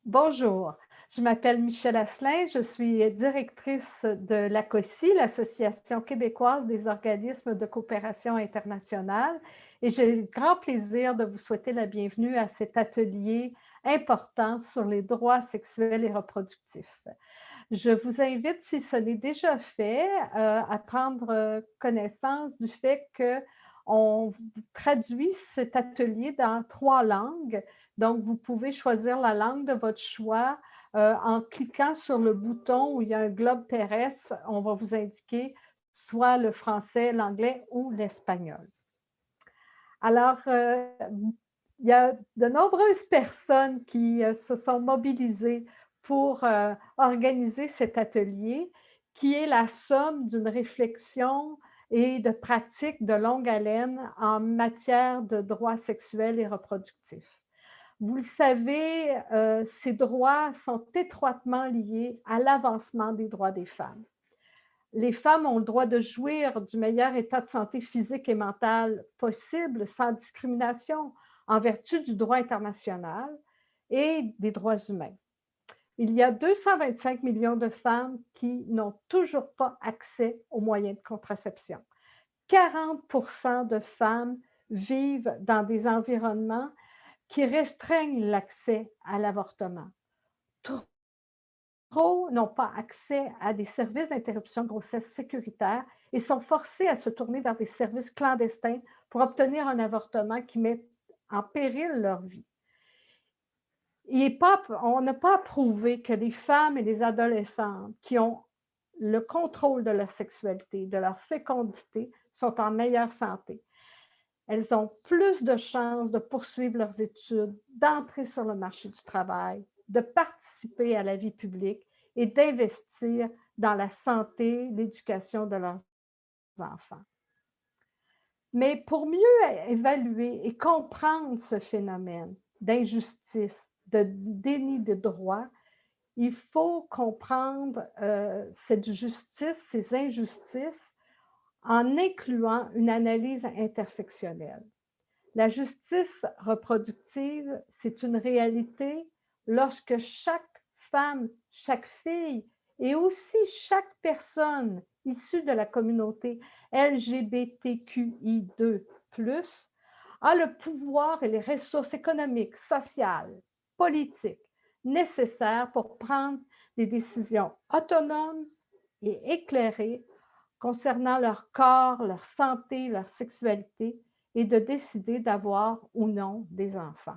Bonjour, je m'appelle Michèle Asselin, je suis directrice de l'ACOSI, l'Association québécoise des organismes de coopération internationale, et j'ai le grand plaisir de vous souhaiter la bienvenue à cet atelier important sur les droits sexuels et reproductifs. Je vous invite, si ce n'est déjà fait, à prendre connaissance du fait qu'on traduit cet atelier dans 3 langues. Donc, vous pouvez choisir la langue de votre choix en cliquant sur le bouton où il y a un globe terrestre. On va vous indiquer soit le français, l'anglais ou l'espagnol. Alors, il y a de nombreuses personnes qui se sont mobilisées pour organiser cet atelier qui est la somme d'une réflexion et de pratiques de longue haleine en matière de droits sexuels et reproductifs. Vous le savez, ces droits sont étroitement liés à l'avancement des droits des femmes. Les femmes ont le droit de jouir du meilleur état de santé physique et mental possible sans discrimination en vertu du droit international et des droits humains. Il y a 225 millions de femmes qui n'ont toujours pas accès aux moyens de contraception. 40% de femmes vivent dans des environnements qui restreignent l'accès à l'avortement. Trop n'ont pas accès à des services d'interruption de grossesse sécuritaires et sont forcés à se tourner vers des services clandestins pour obtenir un avortement qui met en péril leur vie. On n'a pas prouvé que les femmes et les adolescentes qui ont le contrôle de leur sexualité, de leur fécondité, sont en meilleure santé. Elles ont plus de chances de poursuivre leurs études, d'entrer sur le marché du travail, de participer à la vie publique et d'investir dans la santé, l'éducation de leurs enfants. Mais pour mieux évaluer et comprendre ce phénomène d'injustice, de déni de droits, il faut comprendre cette justice, ces injustices, en incluant une analyse intersectionnelle. La justice reproductive, c'est une réalité lorsque chaque femme, chaque fille et aussi chaque personne issue de la communauté LGBTQI2+, a le pouvoir et les ressources économiques, sociales, politiques nécessaires pour prendre des décisions autonomes et éclairées concernant leur corps, leur santé, leur sexualité et de décider d'avoir ou non des enfants.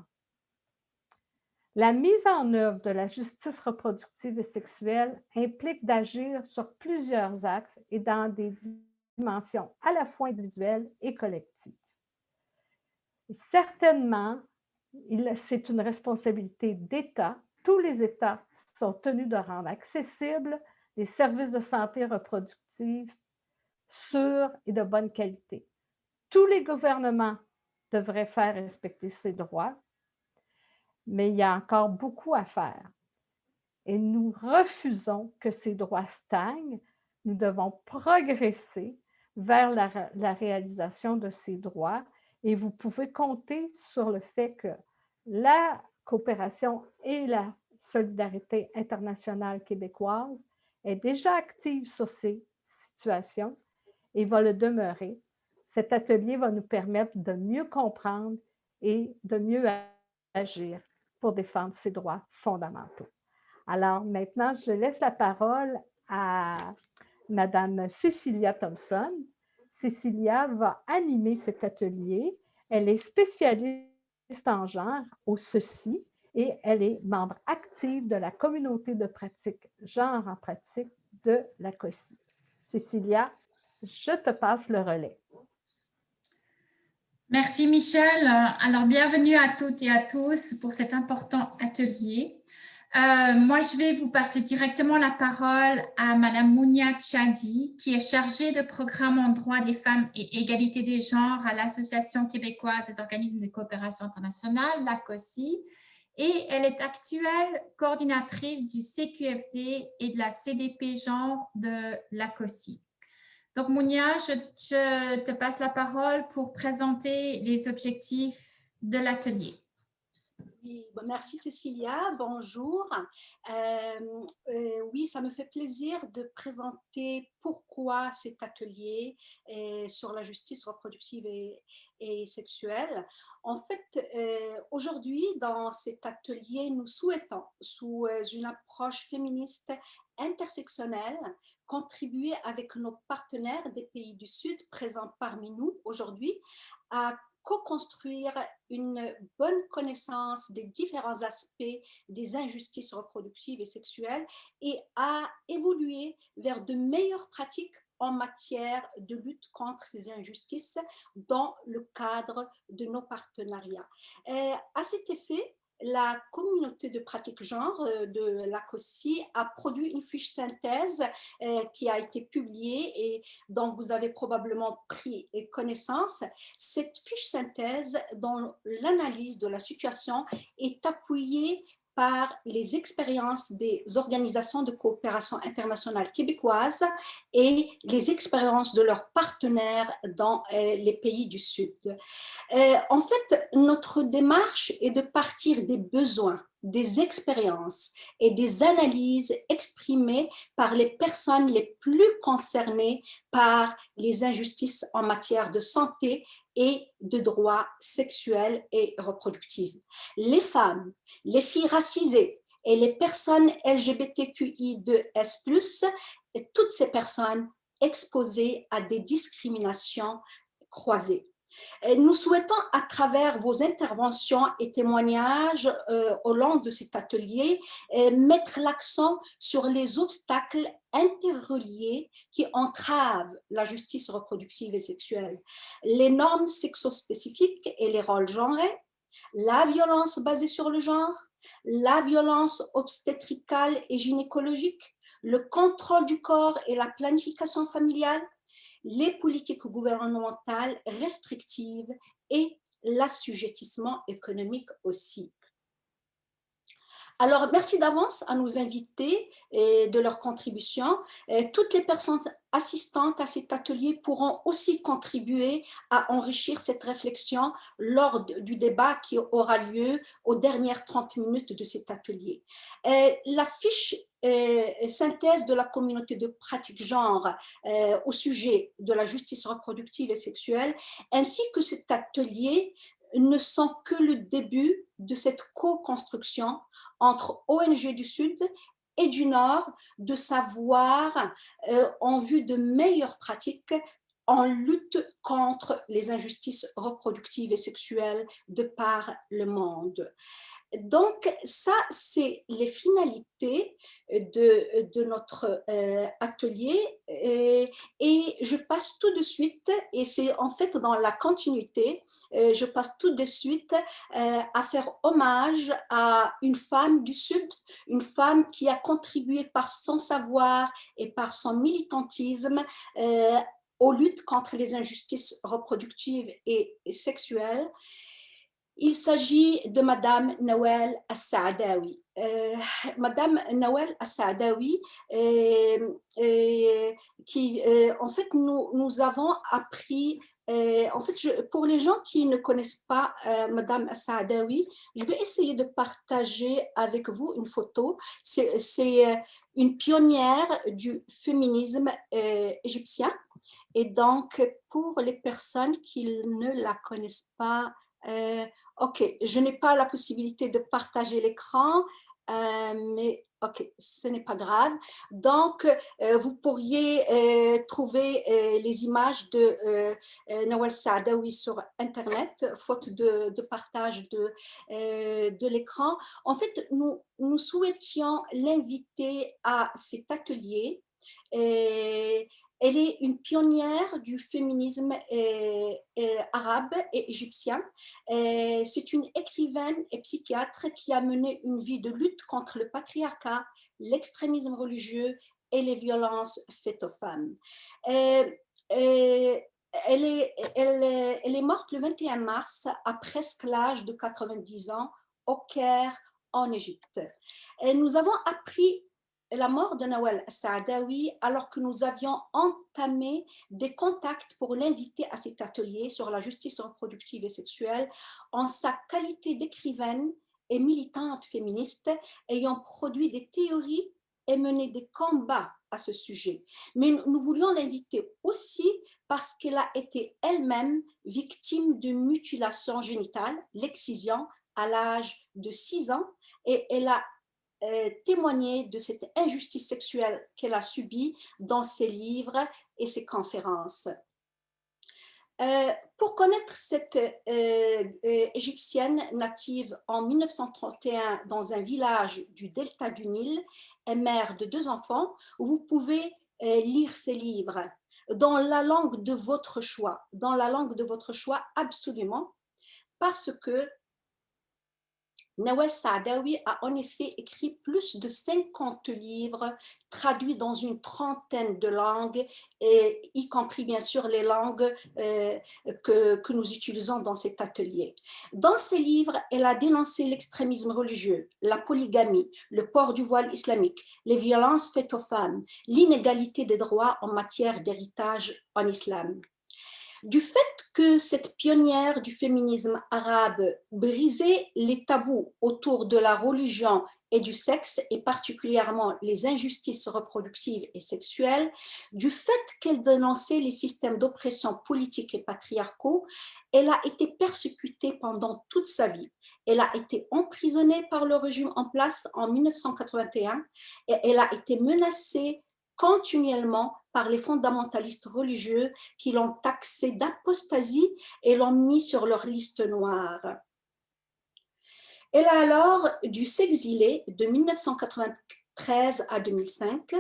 La mise en œuvre de la justice reproductive et sexuelle implique d'agir sur plusieurs axes et dans des dimensions à la fois individuelles et collectives. Certainement, c'est une responsabilité d'État. Tous les États sont tenus de rendre accessibles les services de santé reproductive sûrs et de bonne qualité. Tous les gouvernements devraient faire respecter ces droits, mais il y a encore beaucoup à faire. Et nous refusons que ces droits stagnent. Nous devons progresser vers la réalisation de ces droits et vous pouvez compter sur le fait que la coopération et la solidarité internationale québécoise est déjà active sur ces situations et va le demeurer. Cet atelier va nous permettre de mieux comprendre et de mieux agir pour défendre ces droits fondamentaux. Alors maintenant, je laisse la parole à Madame Cécilia Thompson. Cécilia va animer cet atelier. Elle est spécialiste en genre au CECI et elle est membre active de la communauté de pratique genre en pratique de la COSI. Cécilia, je te passe le relais. Merci Michèle. Alors, bienvenue à toutes et à tous pour cet important atelier. Moi, je vais vous passer directement la parole à Madame Mounia Tchadi, qui est chargée de programme en droit des femmes et égalité des genres à l'Association québécoise des organismes de coopération internationale, l'ACOSI, et elle est actuelle coordinatrice du CQFD et de la CDP genre de l'ACOSI. Donc, Mounia, je te passe la parole pour présenter les objectifs de l'atelier. Oui, bon, merci Cécilia, bonjour. Oui, ça me fait plaisir de présenter pourquoi cet atelier sur la justice reproductive et sexuelle. En fait, aujourd'hui, dans cet atelier, nous souhaitons, sous une approche féministe intersectionnelle, contribuer avec nos partenaires des pays du Sud présents parmi nous aujourd'hui à co-construire une bonne connaissance des différents aspects des injustices reproductives et sexuelles et à évoluer vers de meilleures pratiques en matière de lutte contre ces injustices dans le cadre de nos partenariats. À cet effet, la communauté de pratique genre de la COSI a produit une fiche synthèse qui a été publiée et dont vous avez probablement pris connaissance. Cette fiche synthèse, dont l'analyse de la situation est appuyée par les expériences des organisations de coopération internationale québécoises et les expériences de leurs partenaires dans les pays du Sud. En fait, notre démarche est de partir des besoins, des expériences et des analyses exprimées par les personnes les plus concernées par les injustices en matière de santé et de droits sexuels et reproductifs. Les femmes, les filles racisées et les personnes LGBTQI2S+, et toutes ces personnes exposées à des discriminations croisées. Nous souhaitons, à travers vos interventions et témoignages au long de cet atelier, mettre l'accent sur les obstacles interreliés qui entravent la justice reproductive et sexuelle, les normes sexospécifiques et les rôles genrés, la violence basée sur le genre, la violence obstétricale et gynécologique, le contrôle du corps et la planification familiale, les politiques gouvernementales restrictives et l'assujettissement économique aussi. Alors, merci d'avance à nos invités et de leur contribution. Toutes les personnes assistantes à cet atelier pourront aussi contribuer à enrichir cette réflexion lors du débat qui aura lieu aux dernières 30 minutes de cet atelier. La fiche synthèse de la communauté de pratique genre au sujet de la justice reproductive et sexuelle, ainsi que cet atelier ne sont que le début de cette co-construction entre ONG du Sud et du Nord de savoir en vue de meilleures pratiques en lutte contre les injustices reproductives et sexuelles de par le monde. Donc, ça, c'est les finalités de notre atelier et je passe tout de suite, et c'est en fait dans la continuité, je passe tout de suite à faire hommage à une femme du Sud, une femme qui a contribué par son savoir et par son militantisme aux luttes contre les injustices reproductives et sexuelles. Il s'agit de Madame Nawal As-Saadawi. Madame Nawal As-Saadawi, en fait, nous avons appris, en fait, pour les gens qui ne connaissent pas Madame As-Saadawi, je vais essayer de partager avec vous une photo. C'est une pionnière du féminisme égyptien. Et donc, pour les personnes qui ne la connaissent pas, ok, je n'ai pas la possibilité de partager l'écran, mais ok, ce n'est pas grave. Donc, vous pourriez trouver les images de Nawal Saadawi sur Internet, faute de partage de l'écran. En fait, nous souhaitions l'inviter à cet atelier. Elle est une pionnière du féminisme arabe et égyptien. C'est une écrivaine et psychiatre qui a mené une vie de lutte contre le patriarcat, l'extrémisme religieux et les violences faites aux femmes. Elle est morte le 21 mars à presque l'âge de 90 ans au Caire, en Égypte. Nous avons appris la mort de Nawal Saadawi alors que nous avions entamé des contacts pour l'inviter à cet atelier sur la justice reproductive et sexuelle en sa qualité d'écrivaine et militante féministe ayant produit des théories et mené des combats à ce sujet. Mais nous voulions l'inviter aussi parce qu'elle a été elle-même victime de mutilation génitale, l'excision, à l'âge de 6 ans, et elle a témoigné de cette injustice sexuelle qu'elle a subie dans ses livres et ses conférences. Pour connaître cette égyptienne native en 1931 dans un village du delta du Nil et mère de 2 enfants, vous pouvez lire ses livres dans la langue de votre choix, absolument, parce que Nawal Saadawi a en effet écrit plus de 50 livres traduits dans une trentaine de langues, et y compris bien sûr les langues que nous utilisons dans cet atelier. Dans ces livres, elle a dénoncé l'extrémisme religieux, la polygamie, le port du voile islamique, les violences faites aux femmes, l'inégalité des droits en matière d'héritage en islam. Du fait que cette pionnière du féminisme arabe brisait les tabous autour de la religion et du sexe, et particulièrement les injustices reproductives et sexuelles, du fait qu'elle dénonçait les systèmes d'oppression politique et patriarcaux, elle a été persécutée pendant toute sa vie. Elle a été emprisonnée par le régime en place en 1981 et elle a été menacée continuellement par les fondamentalistes religieux qui l'ont taxée d'apostasie et l'ont mis sur leur liste noire. Elle a alors dû s'exiler de 1993 à 2005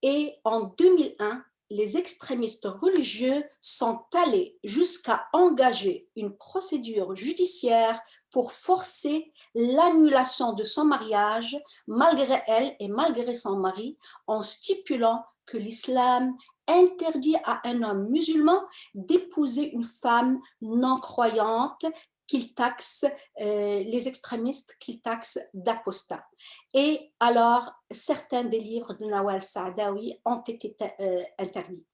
et en 2001, les extrémistes religieux sont allés jusqu'à engager une procédure judiciaire pour forcer l'annulation de son mariage malgré elle et malgré son mari, en stipulant que l'islam interdit à un homme musulman d'épouser une femme non croyante qu'ils taxent, les extrémistes qu'ils taxent d'apostats. Et alors, certains des livres de Nawal Saadawi ont été interdits.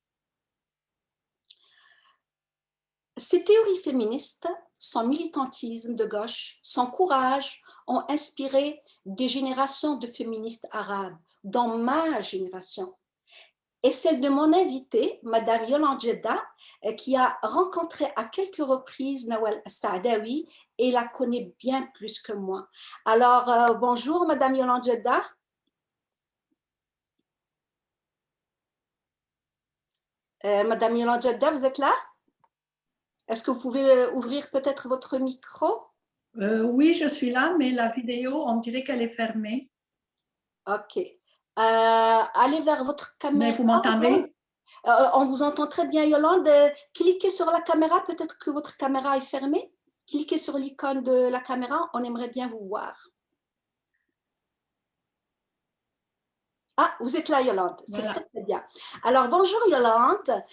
Ses théories féministes, son militantisme de gauche, son courage ont inspiré des générations de féministes arabes, dont ma génération, et celle de mon invitée, Madame Yolande Jeddah, qui a rencontré à quelques reprises Nawal Saadawi et la connaît bien plus que moi. Alors, bonjour Madame Yolande Jeddah. Madame Yolande Jeddah, vous êtes là? Est-ce que vous pouvez ouvrir peut-être votre micro? Oui, je suis là, mais la vidéo, on dirait qu'elle est fermée. Ok. Allez vers votre caméra. Mais vous m'entendez? On vous entend très bien, Yolande. Cliquez sur la caméra, peut-être que votre caméra est fermée. Cliquez sur l'icône de la caméra, on aimerait bien vous voir. Ah, vous êtes là, Yolande, c'est Voilà. très, très bien. Alors, bonjour Yolande.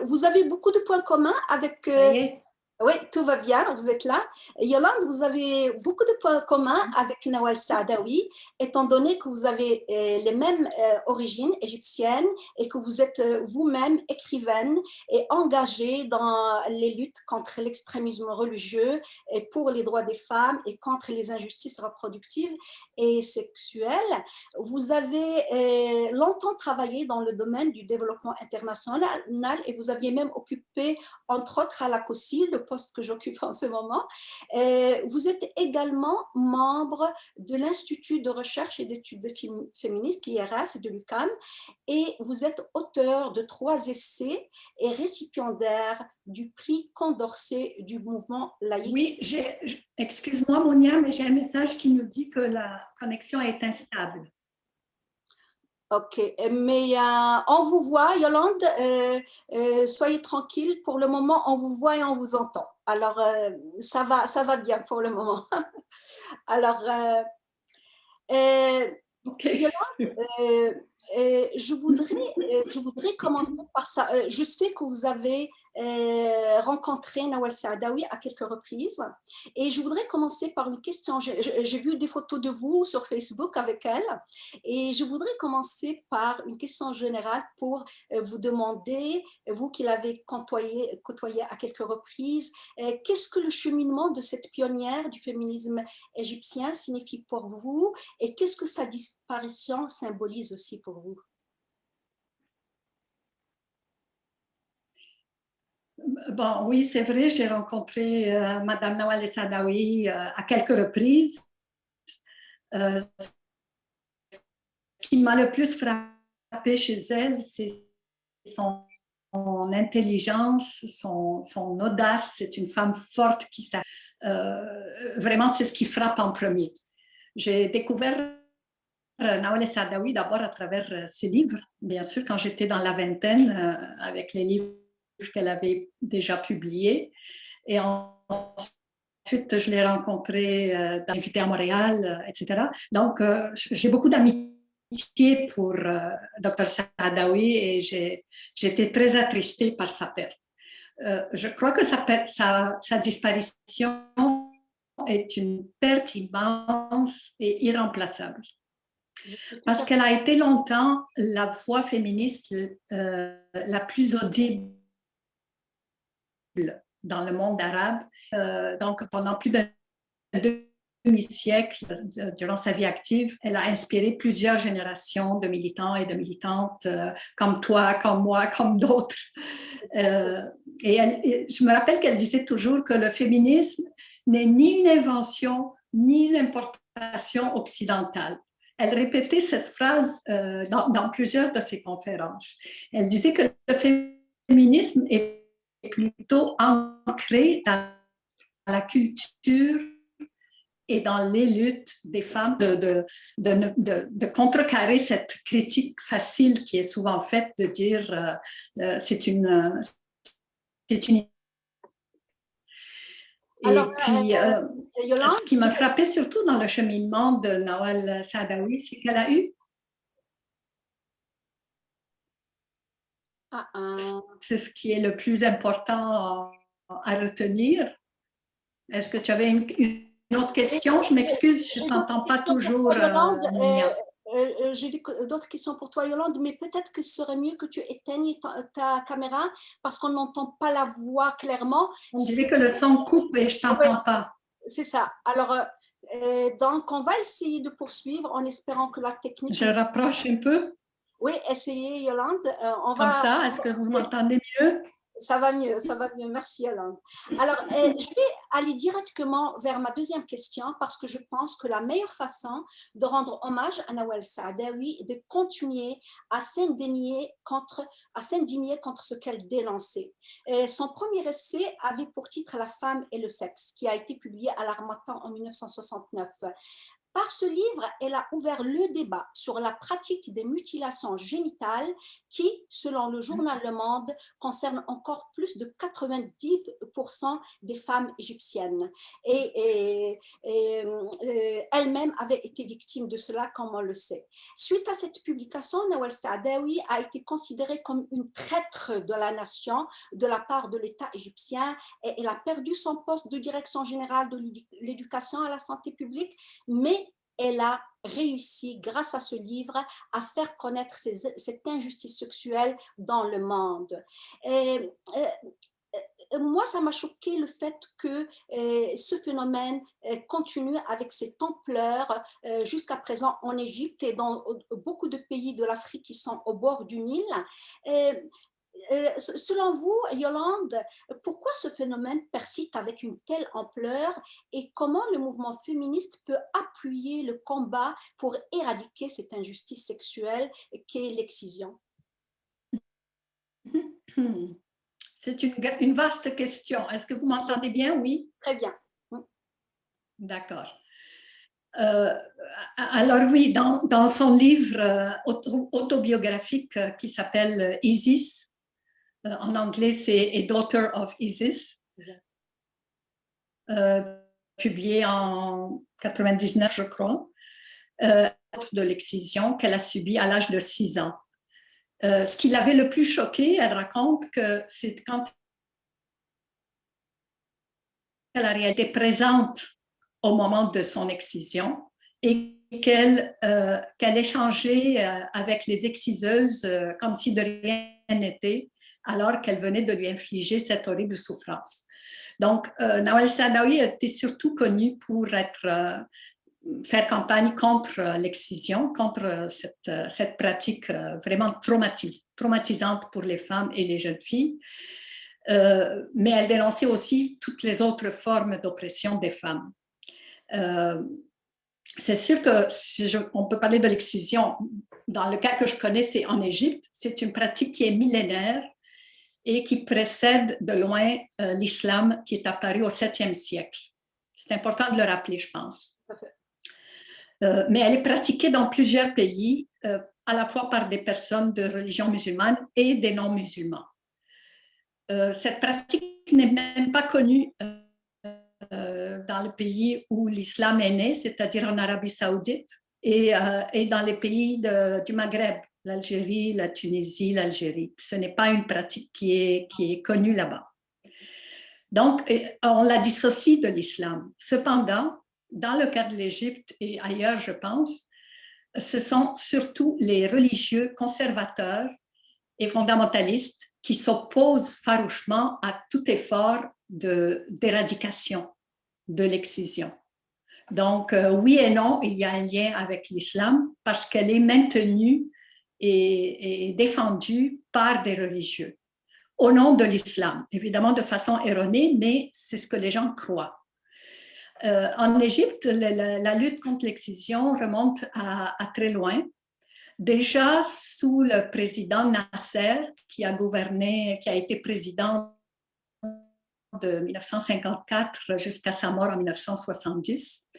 Vous avez beaucoup de points communs avec... Ça y est. Oui, tout va bien, vous êtes là. Yolande, vous avez beaucoup de points communs avec Nawal Saadawi, étant donné que vous avez les mêmes origines égyptiennes et que vous êtes vous-même écrivaine et engagée dans les luttes contre l'extrémisme religieux et pour les droits des femmes et contre les injustices reproductives et sexuelles. Vous avez longtemps travaillé dans le domaine du développement international et vous aviez même occupé, entre autres à la COSI, le poste que j'occupe en ce moment. Vous êtes également membre de l'Institut de recherche et d'études féministes, l'IRF de l'UQAM, et vous êtes auteur de 3 essais et récipiendaire du prix Condorcet du mouvement laïque. Oui, excuse-moi Monia, mais j'ai un message qui me dit que la connexion est instable. Ok, mais on vous voit, Yolande, soyez tranquille, pour le moment on vous voit et on vous entend. Alors ça va bien pour le moment. Alors, Okay. Yolande, je voudrais commencer par ça. Je sais que vous avez rencontré Nawal Saadawi à quelques reprises et je voudrais commencer par une question. J'ai vu des photos de vous sur Facebook avec elle et je voudrais commencer par une question générale pour vous demander, vous qui l'avez côtoyé à quelques reprises, qu'est-ce que le cheminement de cette pionnière du féminisme égyptien signifie pour vous et qu'est-ce que sa disparition symbolise aussi pour vous? Bon, oui, c'est vrai, j'ai rencontré Madame Nawal Saadawi à quelques reprises. Ce qui m'a le plus frappé chez elle, c'est son intelligence, son audace. C'est une femme forte qui vraiment, c'est ce qui frappe en premier. J'ai découvert Nawal Saadawi d'abord à travers ses livres, bien sûr, quand j'étais dans la vingtaine, avec les livres qu'elle avait déjà publiés. Et ensuite, je l'ai rencontrée invitée à Montréal, etc. Donc, j'ai beaucoup d'amitié pour Dr Saadawi et j'étais très attristée par sa perte. Je crois que sa disparition est une perte immense et irremplaçable. Parce qu'elle a été longtemps la voix féministe la plus audible dans le monde arabe. Donc, pendant plus d'un demi-siècle, durant sa vie active, elle a inspiré plusieurs générations de militants et de militantes comme toi, comme moi, comme d'autres. Je me rappelle qu'elle disait toujours que le féminisme n'est ni une invention, ni une importation occidentale. Elle répétait cette phrase dans plusieurs de ses conférences. Elle disait que le féminisme est plutôt ancré dans la culture et dans les luttes des femmes de contrecarrer cette critique facile qui est souvent faite de dire c'est une. Alors, et puis, Yolande, ce qui m'a frappé surtout dans le cheminement de Nawal Saadawi, c'est qu'elle a eu. C'est ce qui est le plus important à retenir. Est-ce que tu avais une autre question? Je m'excuse, je ne t'entends pas toujours. J'ai d'autres questions pour toi, Yolande, mais peut-être que ce serait mieux que tu éteignes ta caméra parce qu'on n'entend pas la voix clairement. On dirait que le son coupe et je ne t'entends pas. C'est ça. Alors, donc, on va essayer de poursuivre en espérant que la technique… Je rapproche un peu. Oui, essayez, Yolande. Comme ça, est-ce que vous m'entendez mieux? Ça va mieux, merci Yolande. Alors, je vais aller directement vers ma deuxième question parce que je pense que la meilleure façon de rendre hommage à Nawal Saadawi est de continuer à s'indigner contre ce qu'elle dénonçait. Son premier essai avait pour titre La femme et le sexe, qui a été publié à l'Harmattan en 1969. Par ce livre, elle a ouvert le débat sur la pratique des mutilations génitales qui, selon le journal Le Monde, concerne encore plus de 90% des femmes égyptiennes. Et elle-même avait été victime de cela, comme on le sait. Suite à cette publication, Nawal Saadawi a été considérée comme une traître de la nation de la part de l'État égyptien et elle a perdu son poste de direction générale de l'éducation à la santé publique, mais elle a réussi, grâce à ce livre, à faire connaître cette injustice sexuelle dans le monde. Moi, ça m'a choqué le fait que ce phénomène continue avec cette ampleur jusqu'à présent en Égypte et dans beaucoup de pays de l'Afrique qui sont au bord du Nil. Selon vous, Yolande, pourquoi ce phénomène persiste avec une telle ampleur et comment le mouvement féministe peut appuyer le combat pour éradiquer cette injustice sexuelle qu'est l'excision? C'est une vaste question. Est-ce que vous m'entendez bien? Oui. Très bien. D'accord. Alors oui, dans son livre autobiographique qui s'appelle Isis, en anglais, c'est A Daughter of Isis, publié en 99, je crois, de l'excision qu'elle a subie à l'âge de 6 ans. Ce qui l'avait le plus choqué, elle raconte que c'est quand la réalité présente au moment de son excision et qu'elle échangeait avec les exciseuses comme si de rien n'était, alors qu'elle venait de lui infliger cette horrible souffrance. Donc, Nawal Saadawi était surtout connue pour faire campagne contre l'excision, contre cette pratique vraiment traumatisante pour les femmes et les jeunes filles. Mais elle dénonçait aussi toutes les autres formes d'oppression des femmes. C'est sûr que on peut parler de l'excision. Dans le cas que je connais, c'est en Égypte. C'est une pratique qui est millénaire et qui précède de loin l'islam qui est apparu au 7e siècle. C'est important de le rappeler, je pense. Mais elle est pratiquée dans plusieurs pays, à la fois par des personnes de religion musulmane et des non-musulmans. Cette pratique n'est même pas connue dans le pays où l'islam est né, c'est-à-dire en Arabie Saoudite, et dans les pays du Maghreb, l'Algérie, la Tunisie, l'Algérie. Ce n'est pas une pratique qui est connue là-bas. Donc, on la dissocie de l'islam. Cependant, dans le cas de l'Égypte et ailleurs, je pense, ce sont surtout les religieux conservateurs et fondamentalistes qui s'opposent farouchement à tout effort d'éradication de l'excision. Donc, oui et non, il y a un lien avec l'islam parce qu'elle est maintenue et défendue par des religieux au nom de l'islam, évidemment de façon erronée, mais c'est ce que les gens croient. En Égypte, la lutte contre l'excision remonte à très loin. Déjà sous le président Nasser, qui a été président de 1954 jusqu'à sa mort en 1970,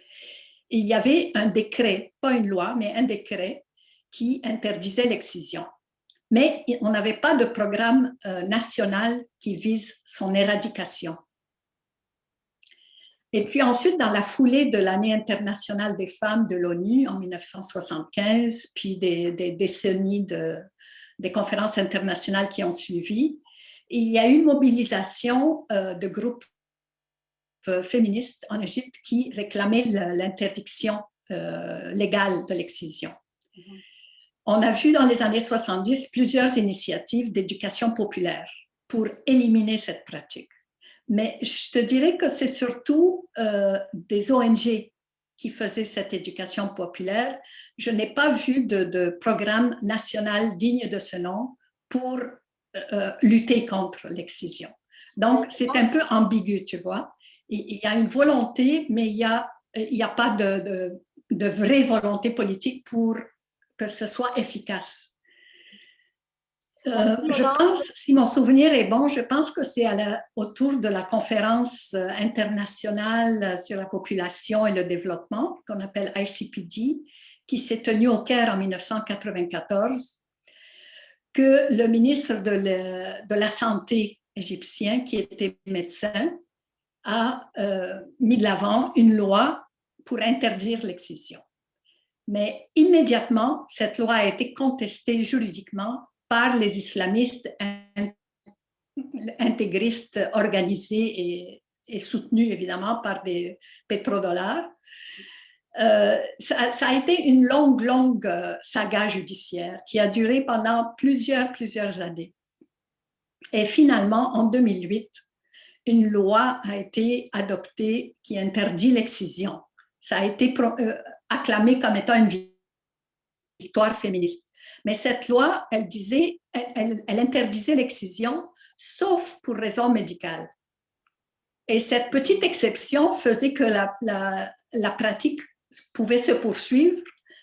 il y avait un décret, pas une loi, mais un décret qui interdisait l'excision. Mais on n'avait pas de programme national qui vise son éradication. Et puis ensuite, dans la foulée de l'année internationale des femmes de l'ONU en 1975, puis des décennies des conférences internationales qui ont suivi, il y a eu une mobilisation de groupes féministes en Égypte qui réclamaient l'interdiction légale de l'excision. On a vu dans les années 70 plusieurs initiatives d'éducation populaire pour éliminer cette pratique. Mais je te dirais que c'est surtout des ONG qui faisaient cette éducation populaire. Je n'ai pas vu de programme national digne de ce nom pour lutter contre l'excision. Donc, c'est un peu ambigu, tu vois. Il y a une volonté, mais il n'y a pas de vraie volonté politique pour que ce soit efficace. Je pense, si mon souvenir est bon, je pense que c'est autour de la conférence internationale sur la population et le développement, qu'on appelle ICPD, qui s'est tenue au Caire en 1994, que le ministre de la Santé égyptien, qui était médecin, a mis de l'avant une loi pour interdire l'excision. Mais immédiatement, cette loi a été contestée juridiquement par les islamistes intégristes organisés et soutenus évidemment par des pétrodollars. Ça a été une longue saga judiciaire qui a duré pendant plusieurs années. Et finalement, en 2008, une loi a été adoptée qui interdit l'excision. Ça a été acclamé comme étant une victoire féministe. Mais cette loi, elle interdisait l'excision, sauf pour raisons médicales. Et cette petite exception faisait que la pratique pouvait se poursuivre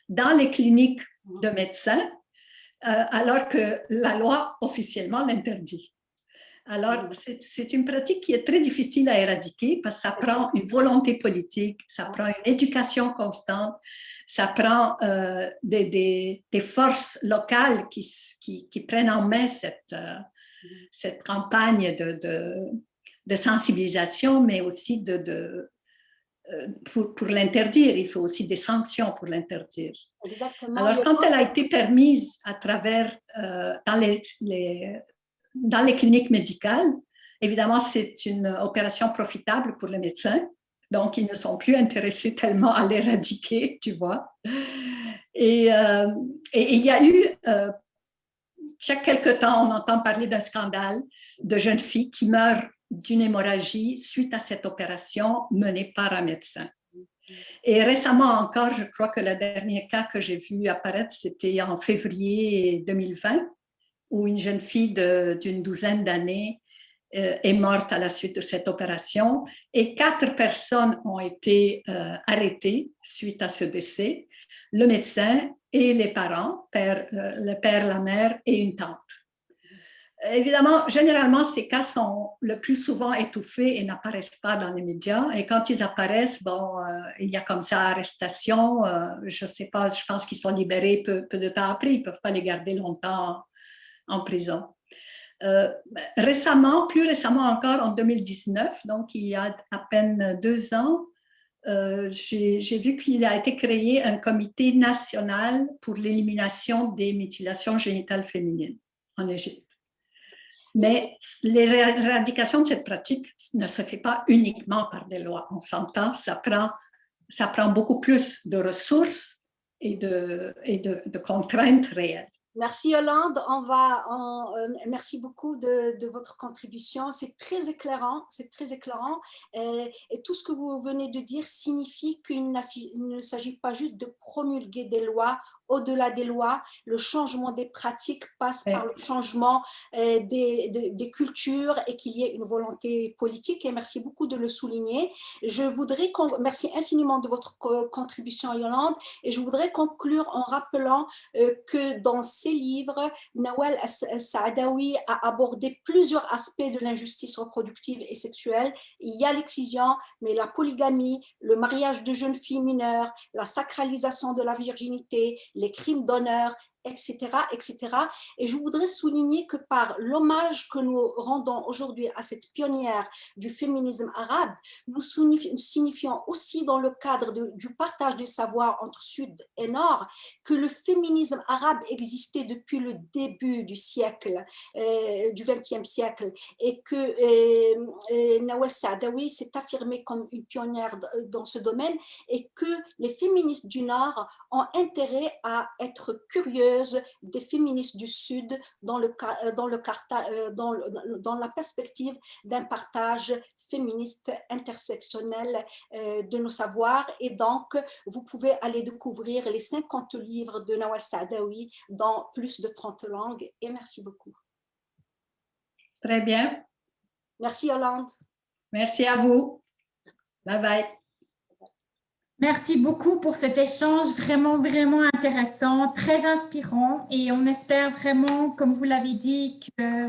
dans les cliniques de médecins, alors que la loi officiellement l'interdit. Alors, c'est une pratique qui est très difficile à éradiquer parce que ça prend une volonté politique, ça prend une éducation constante, ça prend des forces locales qui prennent en main cette campagne de sensibilisation, mais aussi pour l'interdire. Il faut aussi des sanctions pour l'interdire. Exactement. Alors, quand elle a été permise à travers dans les cliniques médicales, Évidemment, c'est une opération profitable pour les médecins, donc ils ne sont plus intéressés tellement à l'éradiquer, tu vois. Et il y a eu, chaque quelque temps, on entend parler d'un scandale de jeunes filles qui meurent d'une hémorragie suite à cette opération menée par un médecin. Et récemment encore, je crois que le dernier cas que j'ai vu apparaître, c'était en février 2020, où une jeune fille d'une douzaine d'années est morte à la suite de cette opération et 4 personnes ont été arrêtées suite à ce décès, le médecin et les parents, le père, la mère et une tante. Évidemment, généralement, ces cas sont le plus souvent étouffés et n'apparaissent pas dans les médias. Et quand ils apparaissent, bon, il y a comme ça arrestation. Je ne sais pas, je pense qu'ils sont libérés peu de temps après. Ils ne peuvent pas les garder longtemps en prison. Plus récemment encore, en 2019, donc il y a à peine 2 ans, j'ai vu qu'il a été créé un comité national pour l'élimination des mutilations génitales féminines en Égypte. Mais l'éradication de cette pratique ne se fait pas uniquement par des lois. On s'entend, ça prend beaucoup plus de ressources et de contraintes réelles. Merci Yolande, merci beaucoup de votre contribution, c'est très éclairant, et tout ce que vous venez de dire signifie qu'il ne s'agit pas juste de promulguer des lois. Au-delà des lois, le changement des pratiques passe par le changement des cultures et qu'il y ait une volonté politique. Et merci beaucoup de le souligner. Merci infiniment de votre contribution, Yolande. Et je voudrais conclure en rappelant que dans ses livres, Nawal Saadawi a abordé plusieurs aspects de l'injustice reproductive et sexuelle. Il y a l'excision, mais la polygamie, le mariage de jeunes filles mineures, la sacralisation de la virginité, les crimes d'honneur, etc., etc. Et je voudrais souligner que par l'hommage que nous rendons aujourd'hui à cette pionnière du féminisme arabe, nous signifions aussi dans le cadre du partage des savoirs entre Sud et Nord que le féminisme arabe existait depuis le début du siècle, du XXe siècle, et que Nawal Saadawi s'est affirmée comme une pionnière dans ce domaine et que les féministes du Nord ont intérêt à être curieuses des féministes du Sud dans la perspective d'un partage féministe intersectionnel de nos savoirs. Et donc, vous pouvez aller découvrir les 50 livres de Nawal Saadawi dans plus de 30 langues. Et merci beaucoup. Très bien. Merci Yolande. Merci à vous. Bye bye. Merci beaucoup pour cet échange vraiment, vraiment intéressant, très inspirant et on espère vraiment, comme vous l'avez dit, que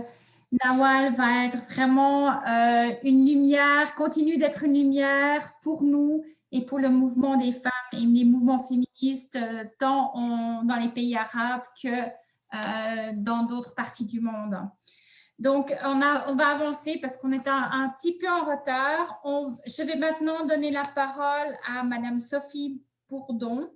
Nawal va être vraiment une lumière, continue d'être une lumière pour nous et pour le mouvement des femmes et les mouvements féministes tant dans les pays arabes que dans d'autres parties du monde. Donc, on va avancer parce qu'on est un petit peu en retard. Je vais maintenant donner la parole à Madame Sophie Bourdon.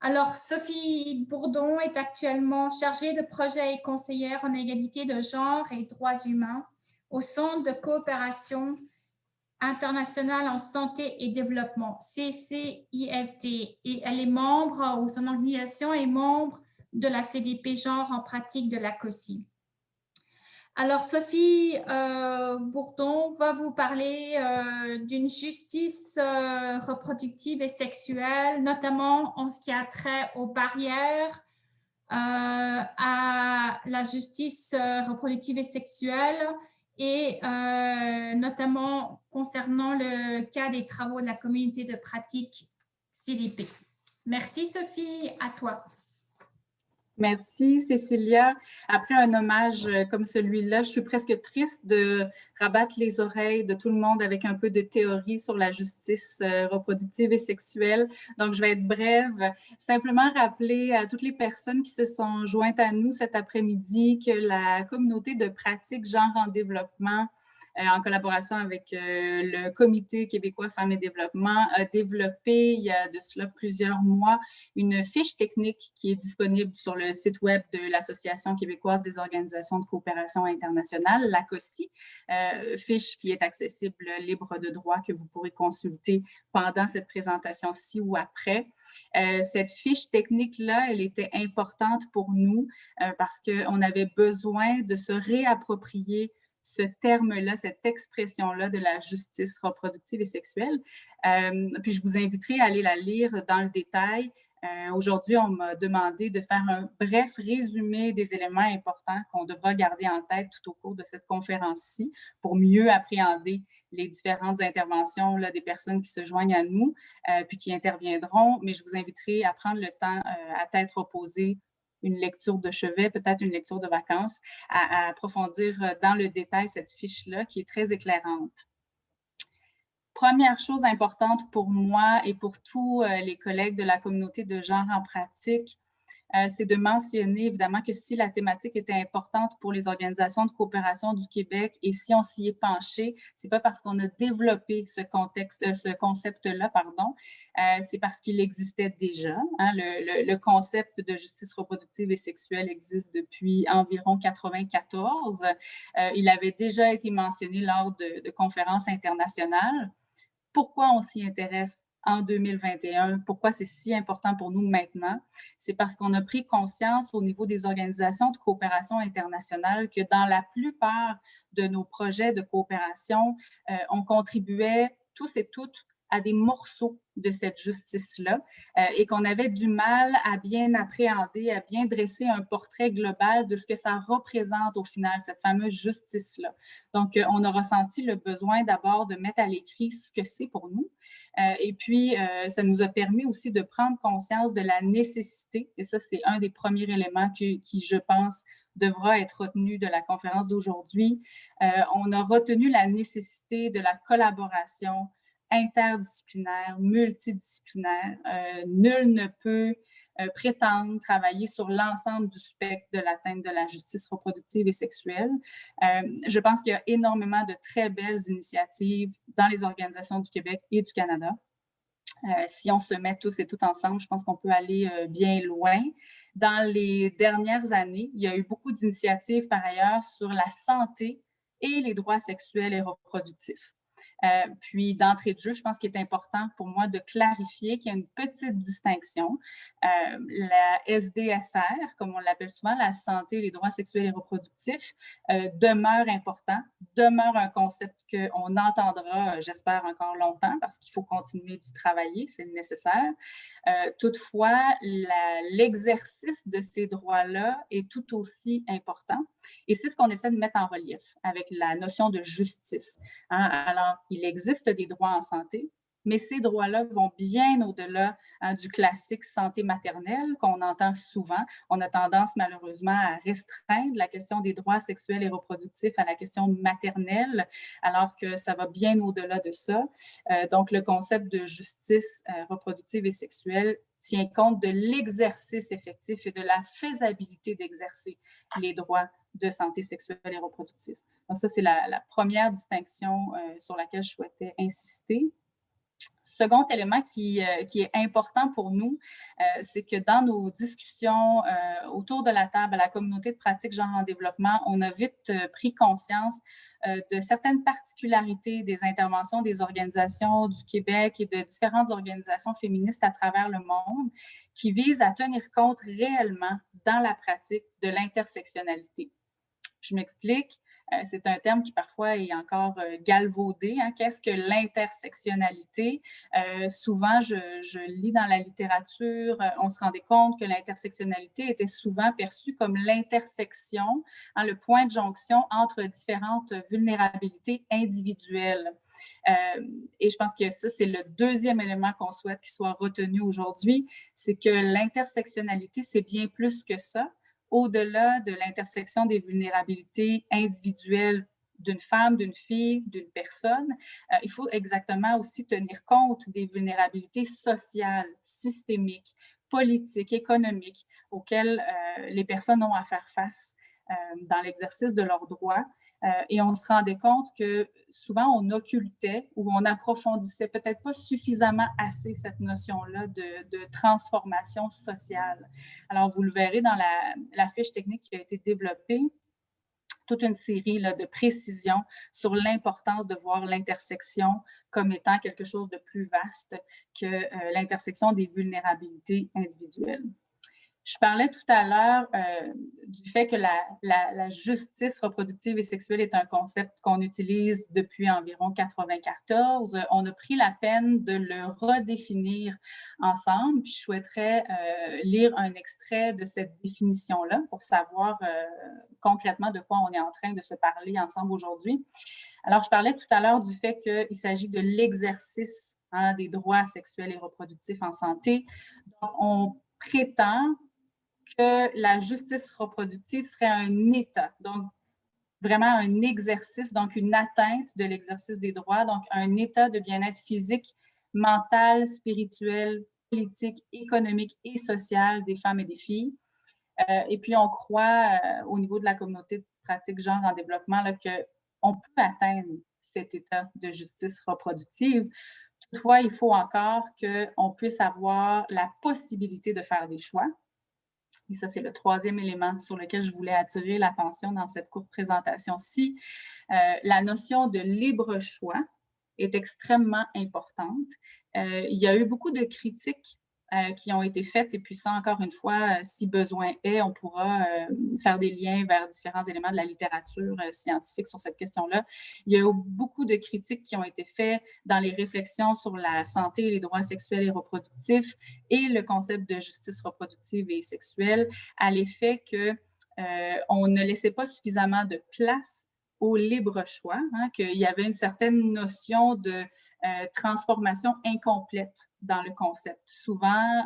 Alors, Sophie Bourdon est actuellement chargée de projet et conseillère en égalité de genre et droits humains au Centre de coopération internationale en santé et développement, CCISD, et elle est membre, ou son organisation est membre de la CDP Genre en pratique de la COSI. Alors, Sophie Bourdon va vous parler d'une justice reproductive et sexuelle, notamment en ce qui a trait aux barrières à la justice reproductive et sexuelle et notamment concernant le cas des travaux de la communauté de pratique CDP. Merci Sophie, à toi. Merci, Cécilia. Après un hommage comme celui-là, je suis presque triste de rabattre les oreilles de tout le monde avec un peu de théorie sur la justice reproductive et sexuelle. Donc, je vais être brève. Simplement rappeler à toutes les personnes qui se sont jointes à nous cet après-midi que la communauté de pratique genre en développement en collaboration avec le Comité québécois Femmes et Développement, a développé, il y a de cela plusieurs mois, une fiche technique qui est disponible sur le site web de l'Association québécoise des organisations de coopération internationale, l'ACOSI, fiche qui est accessible libre de droit que vous pourrez consulter pendant cette présentation-ci ou après. Cette fiche technique-là, elle était importante pour nous parce qu'on avait besoin de se réapproprier ce terme-là, cette expression-là de la justice reproductive et sexuelle. Puis je vous inviterai à aller la lire dans le détail. Aujourd'hui, on m'a demandé de faire un bref résumé des éléments importants qu'on devra garder en tête tout au cours de cette conférence-ci pour mieux appréhender les différentes interventions là, des personnes qui se joignent à nous puis qui interviendront. Mais je vous inviterai à prendre le temps à tête reposée, une lecture de chevet, peut-être une lecture de vacances, à approfondir dans le détail cette fiche-là qui est très éclairante. Première chose importante pour moi et pour tous les collègues de la communauté de genre en pratique, c'est de mentionner évidemment que si la thématique était importante pour les organisations de coopération du Québec et si on s'y est penché, c'est pas parce qu'on a développé ce concept-là, c'est parce qu'il existait déjà. Hein, le concept de justice reproductive et sexuelle existe depuis environ 1994. Il avait déjà été mentionné lors de conférences internationales. Pourquoi on s'y intéresse en 2021? Pourquoi c'est si important pour nous maintenant? C'est parce qu'on a pris conscience au niveau des organisations de coopération internationale que dans la plupart de nos projets de coopération, on contribuait tous et toutes à des morceaux de cette justice-là et qu'on avait du mal à bien appréhender, à bien dresser un portrait global de ce que ça représente au final, cette fameuse justice-là. Donc, on a ressenti le besoin d'abord de mettre à l'écrit ce que c'est pour nous et puis ça nous a permis aussi de prendre conscience de la nécessité, et ça, c'est un des premiers éléments qui je pense, devra être retenu de la conférence d'aujourd'hui. On a retenu la nécessité de la collaboration interdisciplinaire, multidisciplinaire. Nul ne peut prétendre travailler sur l'ensemble du spectre de l'atteinte de la justice reproductive et sexuelle. Je pense qu'il y a énormément de très belles initiatives dans les organisations du Québec et du Canada. Si on se met tous et toutes ensemble, je pense qu'on peut aller bien loin. Dans les dernières années, il y a eu beaucoup d'initiatives par ailleurs sur la santé et les droits sexuels et reproductifs. Puis, d'entrée de jeu, je pense qu'il est important pour moi de clarifier qu'il y a une petite distinction. La SDSR, comme on l'appelle souvent, la santé et les droits sexuels et reproductifs, demeure important, demeure un concept qu'on entendra, j'espère, encore longtemps parce qu'il faut continuer d'y travailler, c'est nécessaire. Toutefois, l'exercice de ces droits-là est tout aussi important et c'est ce qu'on essaie de mettre en relief avec la notion de justice. Hein? Alors, il existe des droits en santé, mais ces droits-là vont bien au-delà du classique santé maternelle qu'on entend souvent. On a tendance malheureusement à restreindre la question des droits sexuels et reproductifs à la question maternelle, alors que ça va bien au-delà de ça. Donc, le concept de justice reproductive et sexuelle tient compte de l'exercice effectif et de la faisabilité d'exercer les droits de santé sexuelle et reproductive. Donc, ça, c'est la première distinction sur laquelle je souhaitais insister. Second élément qui est important pour nous, c'est que dans nos discussions autour de la table à la communauté de pratique genre en développement, on a vite pris conscience de certaines particularités des interventions des organisations du Québec et de différentes organisations féministes à travers le monde qui visent à tenir compte réellement dans la pratique de l'intersectionnalité. Je m'explique. C'est un terme qui parfois est encore galvaudé. Hein. Qu'est-ce que l'intersectionnalité? Souvent, je lis dans la littérature, on se rendait compte que l'intersectionnalité était souvent perçue comme l'intersection, hein, le point de jonction entre différentes vulnérabilités individuelles. Et je pense que ça, c'est le deuxième élément qu'on souhaite qu'il soit retenu aujourd'hui, c'est que l'intersectionnalité, c'est bien plus que ça. Au-delà de l'intersection des vulnérabilités individuelles d'une femme, d'une fille, d'une personne, il faut exactement aussi tenir compte des vulnérabilités sociales, systémiques, politiques, économiques auxquelles les personnes ont à faire face. dans l'exercice de leurs droits. Et on se rendait compte que souvent on occultait ou on approfondissait peut-être pas suffisamment assez cette notion-là de transformation sociale. Alors, vous le verrez dans la fiche technique qui a été développée, toute une série là, de précisions sur l'importance de voir l'intersection comme étant quelque chose de plus vaste que l'intersection des vulnérabilités individuelles. Je parlais tout à l'heure du fait que la justice reproductive et sexuelle est un concept qu'on utilise depuis environ 1994. On a pris la peine de le redéfinir ensemble. Puis je souhaiterais lire un extrait de cette définition-là pour savoir concrètement de quoi on est en train de se parler ensemble aujourd'hui. Alors, je parlais tout à l'heure du fait qu'il s'agit de l'exercice des droits sexuels et reproductifs en santé. Donc, on prétend que la justice reproductive serait un état, donc vraiment un exercice, donc une atteinte de l'exercice des droits, donc un état de bien-être physique, mental, spirituel, politique, économique et social des femmes et des filles. Et puis, on croit au niveau de la communauté de pratique genre en développement qu'on peut atteindre cet état de justice reproductive. Toutefois, il faut encore qu'on puisse avoir la possibilité de faire des choix. Et ça, c'est le troisième élément sur lequel je voulais attirer l'attention dans cette courte présentation-ci. La notion de libre choix est extrêmement importante. Il y a eu beaucoup de critiques qui ont été faites, et puis ça, encore une fois, si besoin est, on pourra faire des liens vers différents éléments de la littérature scientifique sur cette question-là. Il y a eu beaucoup de critiques qui ont été faites dans les réflexions sur la santé et les droits sexuels et reproductifs et le concept de justice reproductive et sexuelle, à l'effet qu'on ne laissait pas suffisamment de place au libre choix, qu'il y avait une certaine notion de transformation incomplète dans le concept. Souvent,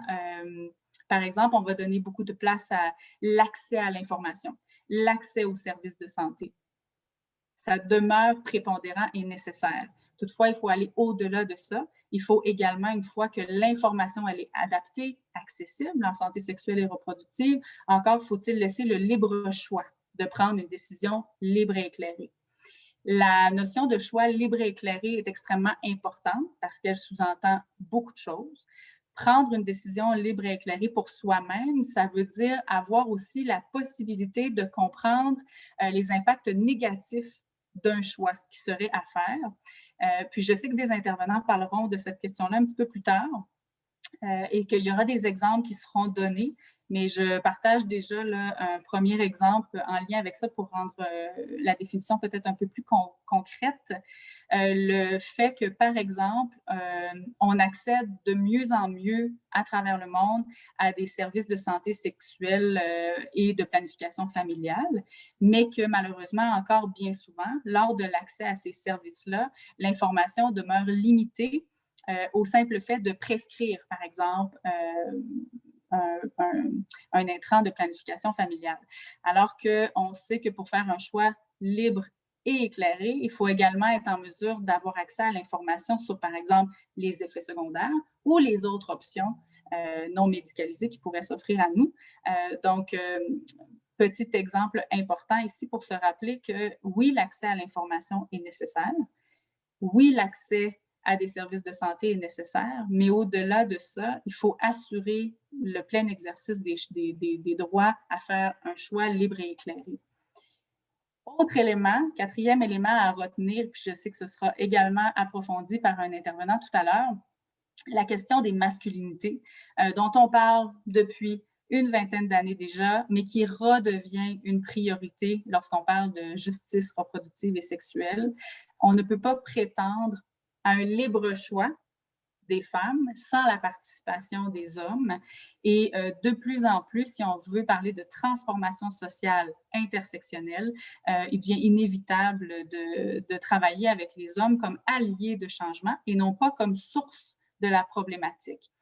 par exemple, on va donner beaucoup de place à l'accès à l'information, l'accès aux services de santé. Ça demeure prépondérant et nécessaire. Toutefois, il faut aller au-delà de ça. Il faut également, une fois que l'information elle est adaptée, accessible en santé sexuelle et reproductive, encore faut-il laisser le libre choix de prendre une décision libre et éclairée. La notion de choix libre et éclairé est extrêmement importante parce qu'elle sous-entend beaucoup de choses. Prendre une décision libre et éclairée pour soi-même, ça veut dire avoir aussi la possibilité de comprendre les impacts négatifs d'un choix qui serait à faire. Puis je sais que des intervenants parleront de cette question-là un petit peu plus tard et qu'il y aura des exemples qui seront donnés. Mais je partage déjà là, un premier exemple en lien avec ça pour rendre la définition peut-être un peu plus concrète. Le fait que, par exemple, on accède de mieux en mieux à travers le monde à des services de santé sexuelle et de planification familiale, mais que malheureusement, encore bien souvent, lors de l'accès à ces services-là, l'information demeure limitée au simple fait de prescrire, par exemple, un intrant de planification familiale. Alors qu'on sait que pour faire un choix libre et éclairé, il faut également être en mesure d'avoir accès à l'information sur, par exemple, les effets secondaires ou les autres options non médicalisées qui pourraient s'offrir à nous. Petit exemple important ici pour se rappeler que oui, l'accès à l'information est nécessaire. Oui, l'accès à des services de santé est nécessaire, mais au-delà de ça, il faut assurer le plein exercice des droits à faire un choix libre et éclairé. Autre élément, quatrième élément à retenir, puis je sais que ce sera également approfondi par un intervenant tout à l'heure, la question des masculinités, dont on parle depuis une vingtaine d'années déjà, mais qui redevient une priorité lorsqu'on parle de justice reproductive et sexuelle. On ne peut pas prétendre à un libre choix des femmes sans la participation des hommes. Et de plus en plus, si on veut parler de transformation sociale intersectionnelle, il devient inévitable de travailler avec les hommes comme alliés de changement et non pas comme source de la problématique.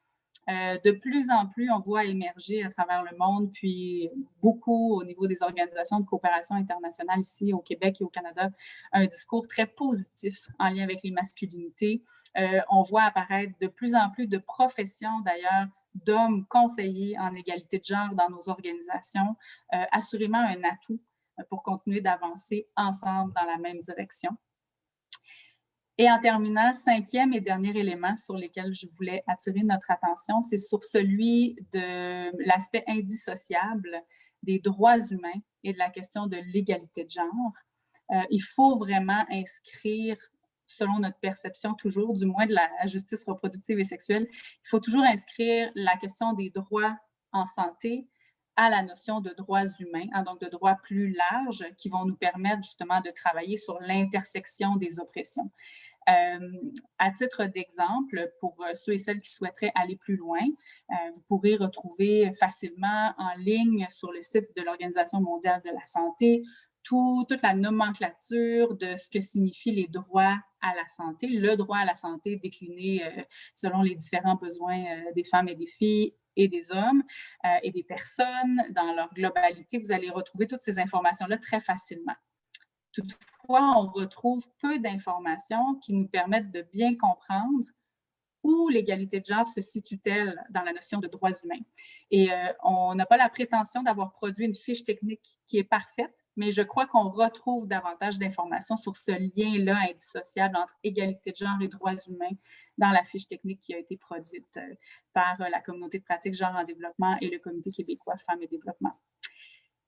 De plus en plus, on voit émerger à travers le monde, puis beaucoup au niveau des organisations de coopération internationale ici au Québec et au Canada, un discours très positif en lien avec les masculinités. On voit apparaître de plus en plus de professions d'ailleurs d'hommes conseillers en égalité de genre dans nos organisations, assurément un atout pour continuer d'avancer ensemble dans la même direction. Et en terminant, 5e et dernier élément sur lequel je voulais attirer notre attention, c'est sur celui de l'aspect indissociable des droits humains et de la question de l'égalité de genre. Il faut vraiment inscrire, selon notre perception toujours, du moins de la justice reproductive et sexuelle, il faut toujours inscrire la question des droits en santé à la notion de droits humains, hein, donc de droits plus larges qui vont nous permettre justement de travailler sur l'intersection des oppressions. À titre d'exemple, pour ceux et celles qui souhaiteraient aller plus loin, vous pourrez retrouver facilement en ligne sur le site de l'Organisation mondiale de la santé toute la nomenclature de ce que signifient les droits à la santé, le droit à la santé décliné selon les différents besoins des femmes et des filles et des hommes et des personnes dans leur globalité. Vous allez retrouver toutes ces informations-là très facilement. Toutefois, on retrouve peu d'informations qui nous permettent de bien comprendre où l'égalité de genre se situe-t-elle dans la notion de droits humains. Et on n'a pas la prétention d'avoir produit une fiche technique qui est parfaite, mais je crois qu'on retrouve davantage d'informations sur ce lien-là indissociable entre égalité de genre et droits humains dans la fiche technique qui a été produite par la communauté de pratique genre en développement et le Comité québécois Femmes et Développement.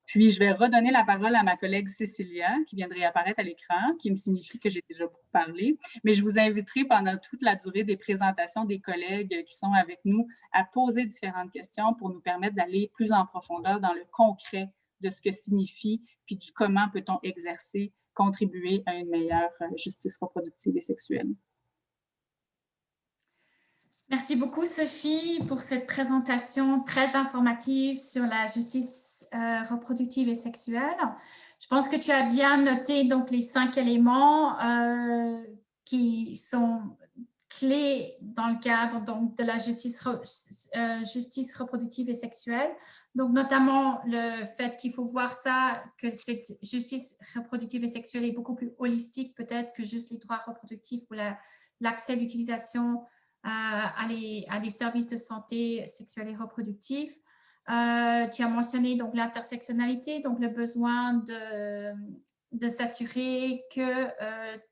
Puis, je vais redonner la parole à ma collègue Cécilia, qui vient de réapparaître à l'écran, qui me signifie que j'ai déjà beaucoup parlé. Mais je vous inviterai pendant toute la durée des présentations des collègues qui sont avec nous à poser différentes questions pour nous permettre d'aller plus en profondeur dans le concret de ce que signifie, puis du comment peut-on exercer, contribuer à une meilleure justice reproductive et sexuelle. Merci beaucoup, Sophie, pour cette présentation très informative sur la justice reproductive et sexuelle. Je pense que tu as bien noté donc les 5 éléments qui sont clés dans le cadre donc, de la justice reproductive et sexuelle. Donc, notamment le fait qu'il faut voir ça, que cette justice reproductive et sexuelle est beaucoup plus holistique peut-être que juste les droits reproductifs ou l'accès à l'utilisation à des services de santé sexuelle et reproductive. Tu as mentionné donc l'intersectionnalité, donc le besoin de s'assurer que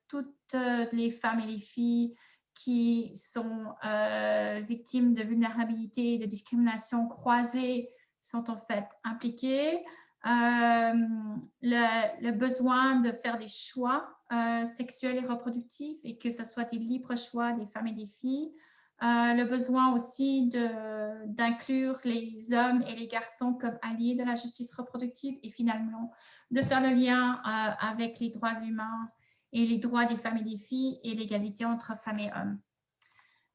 toutes les femmes et les filles qui sont victimes de vulnérabilité et de discrimination croisée sont en fait impliquées. Le besoin de faire des choix sexuels et reproductifs et que ce soit des libres choix des femmes et des filles. Le besoin aussi d'inclure les hommes et les garçons comme alliés de la justice reproductive et finalement de faire le lien avec les droits humains et les droits des femmes et des filles et l'égalité entre femmes et hommes.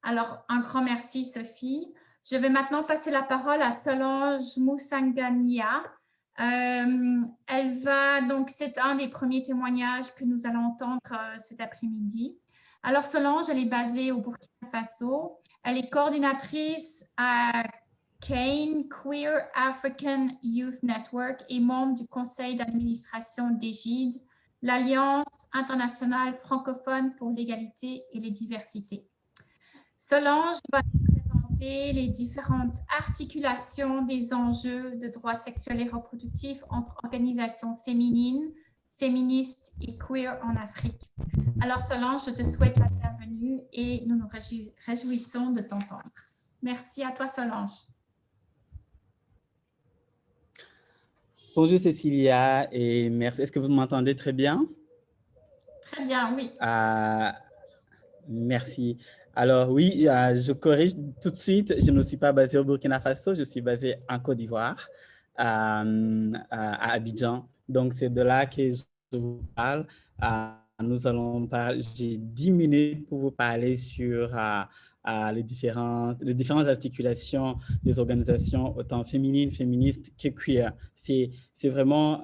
Alors, un grand merci, Sophie. Je vais maintenant passer la parole à Solange Moussangania. C'est un des premiers témoignages que nous allons entendre cet après-midi. Alors, Solange, elle est basée au Burkina Faso. Elle est coordinatrice à CANE, Queer African Youth Network, et membre du conseil d'administration d'Égide, l'Alliance internationale francophone pour l'égalité et les diversités. Solange va nous présenter les différentes articulations des enjeux de droits sexuels et reproductifs entre organisations féminines, féministes et queer en Afrique. Alors Solange, je te souhaite la bienvenue et nous nous réjouissons de t'entendre. Merci à toi Solange. Bonjour Cécilia et merci. Est-ce que vous m'entendez très bien? Très bien, oui. Merci. Alors oui, je corrige tout de suite. Je ne suis pas basée au Burkina Faso, je suis basée en Côte d'Ivoire, à Abidjan. Donc c'est de là que je vous parle. Nous allons parler, j'ai 10 minutes pour vous parler sur les différentes articulations des organisations autant féminines, féministes que queer. C'est vraiment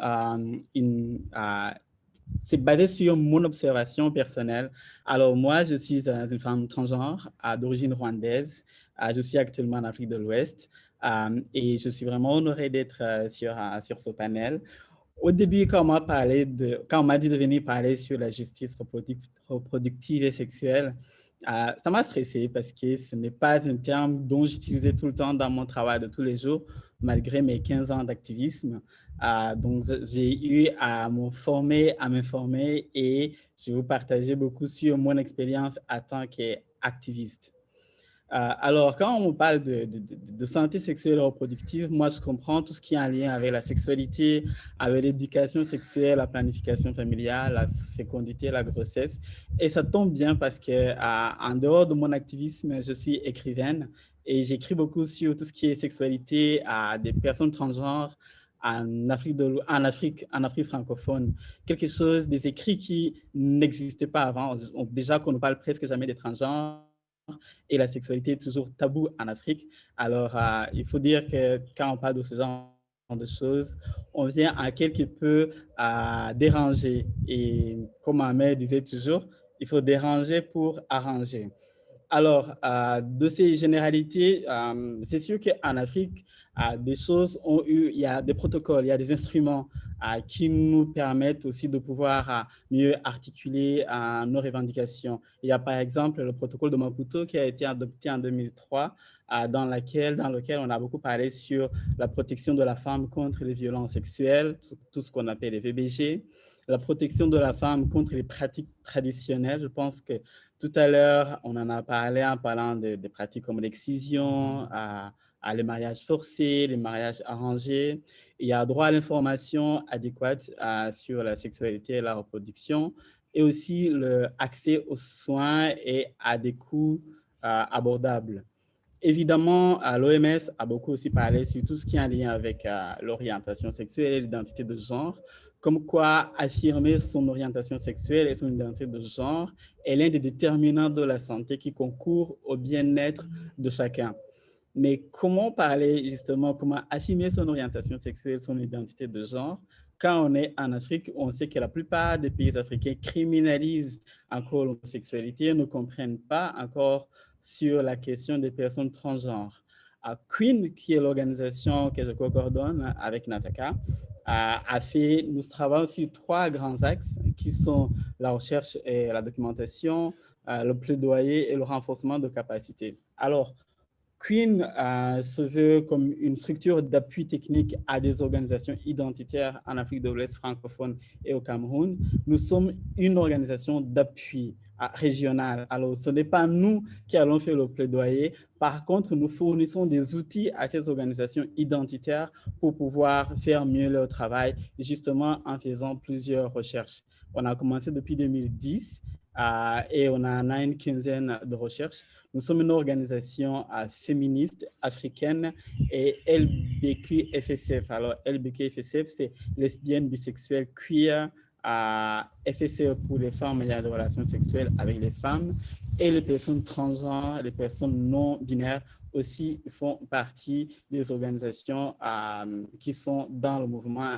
c'est basé sur mon observation personnelle. Alors moi, je suis une femme transgenre d'origine rwandaise. Je suis actuellement en Afrique de l'Ouest et je suis vraiment honorée d'être sur ce panel. Au début, quand on m'a dit de venir parler sur la justice reproductive et sexuelle, ça m'a stressée parce que ce n'est pas un terme dont j'utilisais tout le temps dans mon travail de tous les jours. malgré mes 15 ans d'activisme. Donc, j'ai eu à m'informer et je vais vous partager beaucoup sur mon expérience en tant qu'activiste. Alors, quand on parle de santé sexuelle et reproductive, moi, je comprends tout ce qui est en lien avec la sexualité, avec l'éducation sexuelle, la planification familiale, la fécondité, la grossesse. Et ça tombe bien parce que, en dehors de mon activisme, je suis écrivaine et j'écris beaucoup sur tout ce qui est sexualité à des personnes transgenres en Afrique francophone. Quelque chose, des écrits qui n'existaient pas avant. Déjà qu'on ne parle presque jamais des transgenres, et la sexualité est toujours tabou en Afrique. Alors, il faut dire que quand on parle de ce genre de choses, on vient à quelque peu déranger. Et comme ma mère disait toujours, il faut déranger pour arranger. Alors, de ces généralités, c'est sûr qu'en Afrique, des choses ont eu, il y a des protocoles, il y a des instruments qui nous permettent aussi de pouvoir mieux articuler nos revendications. Il y a par exemple le protocole de Maputo qui a été adopté en 2003, dans lequel on a beaucoup parlé sur la protection de la femme contre les violences sexuelles, tout ce qu'on appelle les VBG, la protection de la femme contre les pratiques traditionnelles. Je pense que tout à l'heure, on en a parlé en parlant des pratiques comme l'excision, les mariages forcés, les mariages arrangés. Il y a droit à l'information adéquate sur la sexualité et la reproduction, et aussi l'accès aux soins et à des coûts abordables. Évidemment, l'OMS a beaucoup aussi parlé sur tout ce qui est en lien avec l'orientation sexuelle et l'identité de genre, comme quoi affirmer son orientation sexuelle et son identité de genre est l'un des déterminants de la santé qui concourt au bien-être de chacun. Mais comment parler justement, comment affirmer son orientation sexuelle, son identité de genre, quand on est en Afrique, on sait que la plupart des pays africains criminalisent encore l'homosexualité, ne comprennent pas encore sur la question des personnes transgenres. Queen, qui est l'organisation que je coordonne avec Nataka, nous travaillons sur 3 grands axes qui sont la recherche et la documentation, le plaidoyer et le renforcement de capacités. Alors, Queen se veut comme une structure d'appui technique à des organisations identitaires en Afrique de l'Ouest francophone et au Cameroun. Nous sommes une organisation d'appui régionale. Alors, ce n'est pas nous qui allons faire le plaidoyer. Par contre, nous fournissons des outils à ces organisations identitaires pour pouvoir faire mieux leur travail, justement en faisant plusieurs recherches. On a commencé depuis 2010 et on en a une quinzaine de recherches. Nous sommes une organisation féministe africaine et LBQFSF. Alors, LBQFSF, c'est lesbiennes, bisexuelles, queer, FSE pour les femmes ayant des relations sexuelles avec les femmes, et les personnes transgenres, les personnes non binaires aussi font partie des organisations qui sont dans le mouvement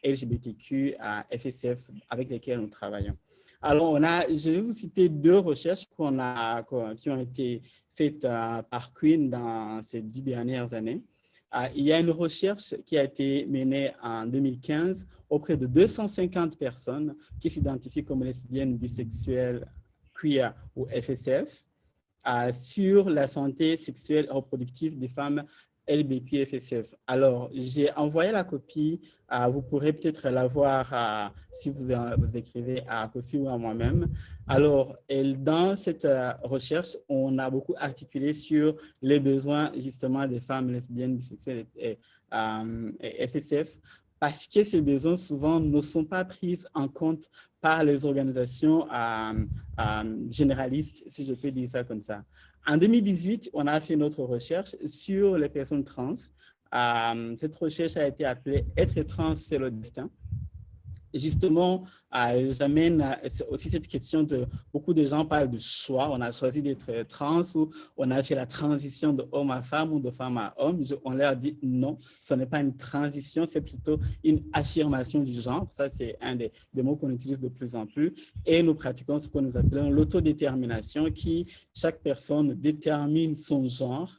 LGBTQ, FSF, avec lesquelles nous travaillons. Alors, je vais vous citer 2 recherches qui ont été faites par Queen dans ces 10 dernières années. Il y a une recherche qui a été menée en 2015 auprès de 250 personnes qui s'identifient comme lesbiennes, bisexuelles, queer ou FSF sur la santé sexuelle et reproductive des femmes LBQFSF. Alors, j'ai envoyé la copie, vous pourrez peut-être la voir si vous écrivez à Kossi ou à moi-même. Alors, dans cette recherche, on a beaucoup articulé sur les besoins justement des femmes lesbiennes, bisexuelles et FSF, parce que ces besoins souvent ne sont pas pris en compte par les organisations généralistes, si je peux dire ça comme ça. En 2018, on a fait notre recherche sur les personnes trans. Cette recherche a été appelée « Être trans, c'est le destin ». Justement, j'amène aussi cette question de beaucoup de gens parlent de choix. On a choisi d'être trans ou on a fait la transition de homme à femme ou de femme à homme. On leur dit non, ce n'est pas une transition, c'est plutôt une affirmation du genre. Ça, c'est un des mots qu'on utilise de plus en plus. Et nous pratiquons ce que nous appelons l'autodétermination, qui chaque personne détermine son genre.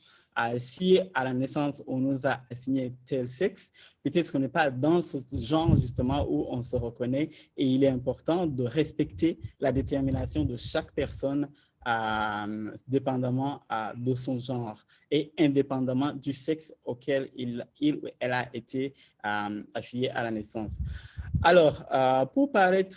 Si à la naissance, on nous a assigné tel sexe, peut-être qu'on n'est pas dans ce genre justement où on se reconnaît, et il est important de respecter la détermination de chaque personne dépendamment de son genre et indépendamment du sexe auquel il ou elle a été affilié à la naissance. Alors, pour parler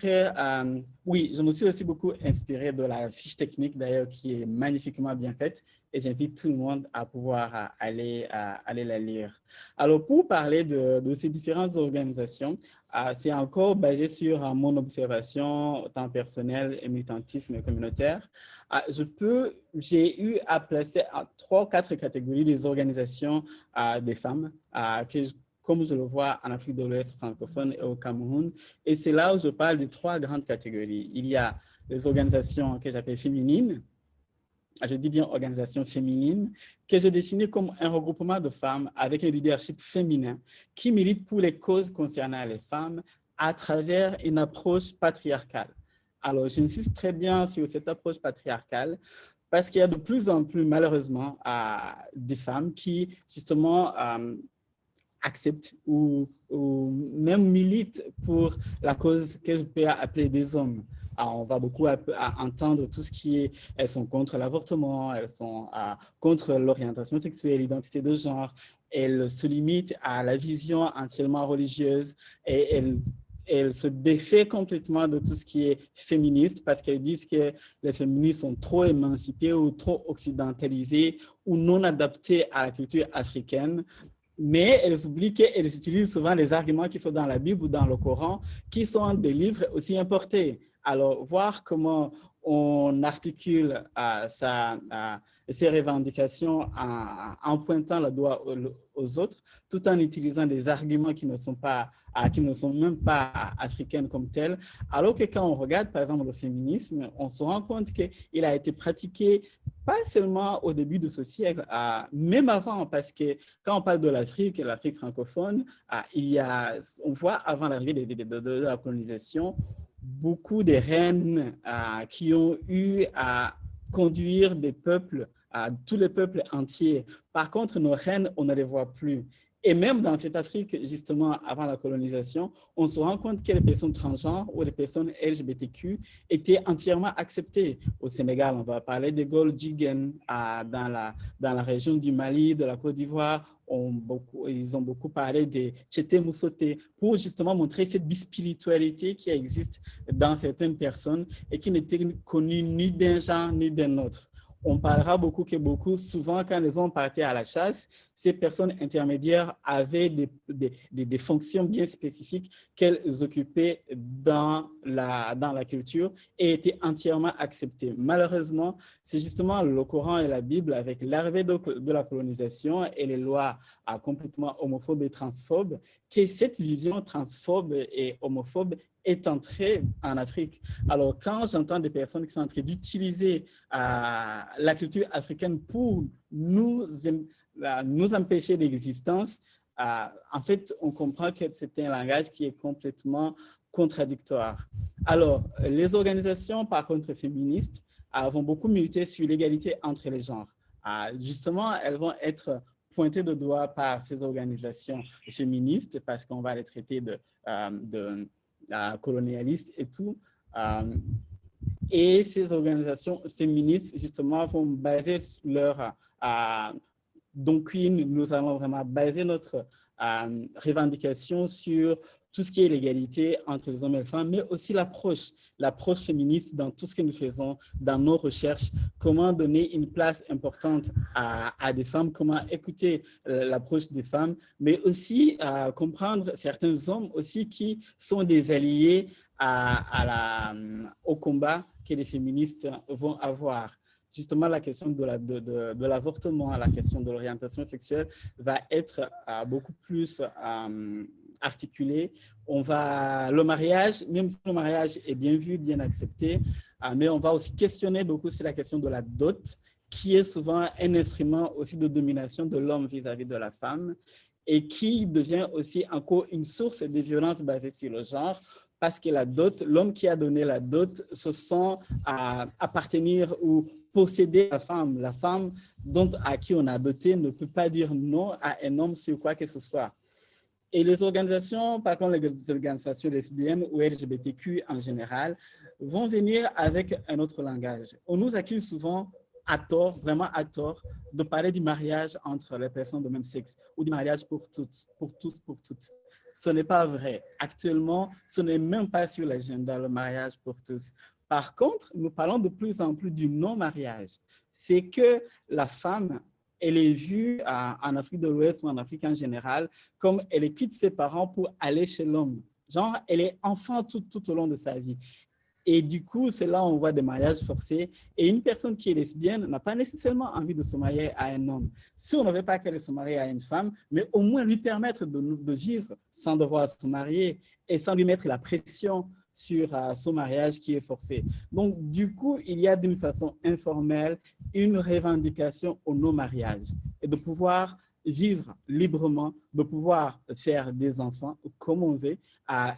oui, je me suis aussi beaucoup inspiré de la fiche technique d'ailleurs qui est magnifiquement bien faite et j'invite tout le monde à pouvoir aller la lire. Alors, pour parler de ces différentes organisations, c'est encore basé sur mon observation tant personnelle et militantisme communautaire. J'ai eu à placer 3 ou 4 catégories des organisations des femmes comme je le vois en Afrique de l'Ouest francophone et au Cameroun. Et c'est là où je parle de 3 grandes catégories. Il y a les organisations que j'appelle féminines, je dis bien organisations féminines, que je définis comme un regroupement de femmes avec un leadership féminin qui milite pour les causes concernant les femmes à travers une approche patriarcale. Alors, j'insiste très bien sur cette approche patriarcale parce qu'il y a de plus en plus, malheureusement, des femmes qui, justement, acceptent ou même militent pour la cause que je peux appeler des hommes. Alors, on va beaucoup entendre tout ce qui est, elles sont contre l'avortement, elles sont contre l'orientation sexuelle, l'identité de genre, elles se limitent à la vision entièrement religieuse et elles se défait complètement de tout ce qui est féministe parce qu'elles disent que les féministes sont trop émancipées ou trop occidentalisées ou non adaptées à la culture africaine. Mais elles oublient qu'elles utilisent souvent les arguments qui sont dans la Bible ou dans le Coran, qui sont des livres aussi importés. Alors, voir comment on articule ses revendications en pointant le doigt aux autres, tout en utilisant des arguments qui ne sont même pas africaines comme tels. Alors que quand on regarde, par exemple, le féminisme, on se rend compte qu'il a été pratiqué pas seulement au début de ce siècle, même avant, parce que quand on parle de l'Afrique francophone, on voit avant l'arrivée de la colonisation, beaucoup de reines qui ont eu à conduire des peuples, tous les peuples entiers. Par contre, nos reines, on ne les voit plus. Et même dans cette Afrique, justement, avant la colonisation, on se rend compte que les personnes transgenres ou les personnes LGBTQ étaient entièrement acceptées. Au Sénégal, on va parler de Goldjigen dans la région du Mali, de la Côte d'Ivoire. Ils ont beaucoup parlé de Tchété Moussoté pour justement montrer cette bispiritualité qui existe dans certaines personnes et qui n'était connue ni d'un genre ni d'un autre. On parlera beaucoup, souvent quand les hommes partaient à la chasse, ces personnes intermédiaires avaient des fonctions bien spécifiques qu'elles occupaient dans la culture et étaient entièrement acceptées. Malheureusement, c'est justement le Coran et la Bible, avec l'arrivée de la colonisation et les lois complètement homophobes et transphobes, que cette vision transphobe et homophobe est entrée en Afrique. Alors, quand j'entends des personnes qui sont en train d'utiliser la culture africaine pour nous empêcher d'existence, en fait, on comprend que c'est un langage qui est complètement contradictoire. Alors, les organisations, par contre, féministes, vont beaucoup militer sur l'égalité entre les genres. Justement, elles vont être pointées de doigt par ces organisations féministes parce qu'on va les traiter de colonialistes et tout. Et ces organisations féministes, justement, vont baser leur doctrine. Nous allons vraiment baser notre revendication sur tout ce qui est l'égalité entre les hommes et les femmes, mais aussi l'approche féministe dans tout ce que nous faisons, dans nos recherches, comment donner une place importante à des femmes, comment écouter l'approche des femmes, mais aussi comprendre certains hommes aussi qui sont des alliés au combat que les féministes vont avoir. Justement, la question de l'avortement, la question de l'orientation sexuelle va être beaucoup plus articulée. Le mariage, même si le mariage est bien vu, bien accepté, mais on va aussi questionner beaucoup sur la question de la dot, qui est souvent un instrument aussi de domination de l'homme vis-à-vis de la femme et qui devient aussi encore une source de violence basée sur le genre, parce que la dot, l'homme qui a donné la dot se sent appartenir ou posséder la femme. La femme à qui on a doté ne peut pas dire non à un homme sur quoi que ce soit. Et les organisations, par contre, les organisations lesbiennes ou LGBTQ en général, vont venir avec un autre langage. On nous accuse souvent, à tort, vraiment à tort, de parler du mariage entre les personnes de même sexe ou du mariage pour toutes, pour tous, pour toutes. Ce n'est pas vrai. Actuellement, ce n'est même pas sur l'agenda, le mariage pour tous. Par contre, nous parlons de plus en plus du non-mariage. C'est que la femme, elle est vue en Afrique de l'Ouest ou en Afrique en général comme elle quitte ses parents pour aller chez l'homme. Genre, elle est enfant tout au long de sa vie. Et du coup, c'est là où on voit des mariages forcés. Et une personne qui est lesbienne n'a pas nécessairement envie de se marier à un homme. Si on ne veut pas qu'elle se marie à une femme, mais au moins lui permettre de vivre sans devoir se marier et sans lui mettre la pression sur son mariage qui est forcé. Donc, du coup, il y a d'une façon informelle une revendication au non-mariage et de pouvoir vivre librement, de pouvoir faire des enfants comme on veut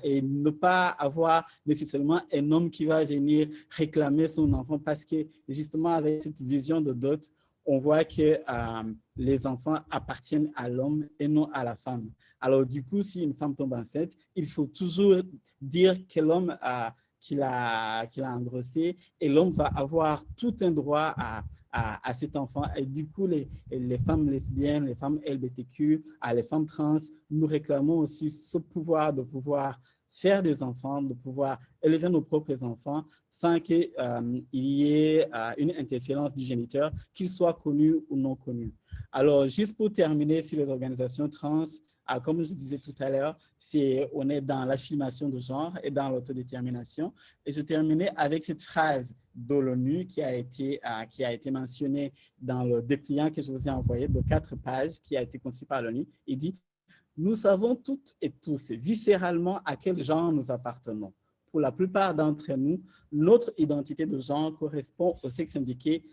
et ne pas avoir nécessairement un homme qui va venir réclamer son enfant parce que justement avec cette vision de dot, on voit que les enfants appartiennent à l'homme et non à la femme. Alors du coup, si une femme tombe enceinte, il faut toujours dire que l'homme qui l'a engrossé et l'homme va avoir tout un droit à cet enfant. Et du coup, les femmes lesbiennes, les femmes LGBTQ, les femmes trans, nous réclamons aussi ce pouvoir de pouvoir faire des enfants, de pouvoir élever nos propres enfants sans qu'il y ait une interférence du géniteur, qu'il soit connu ou non connu. Alors, juste pour terminer sur les organisations trans, comme je disais tout à l'heure, on est dans l'affirmation de genre et dans l'autodétermination. Et je terminais avec cette phrase de l'ONU qui a été mentionnée dans le dépliant que je vous ai envoyé de 4 pages qui a été conçu par l'ONU. Il dit « Nous savons toutes et tous viscéralement à quel genre nous appartenons. Pour la plupart d'entre nous, notre identité de genre correspond au sexe indiqué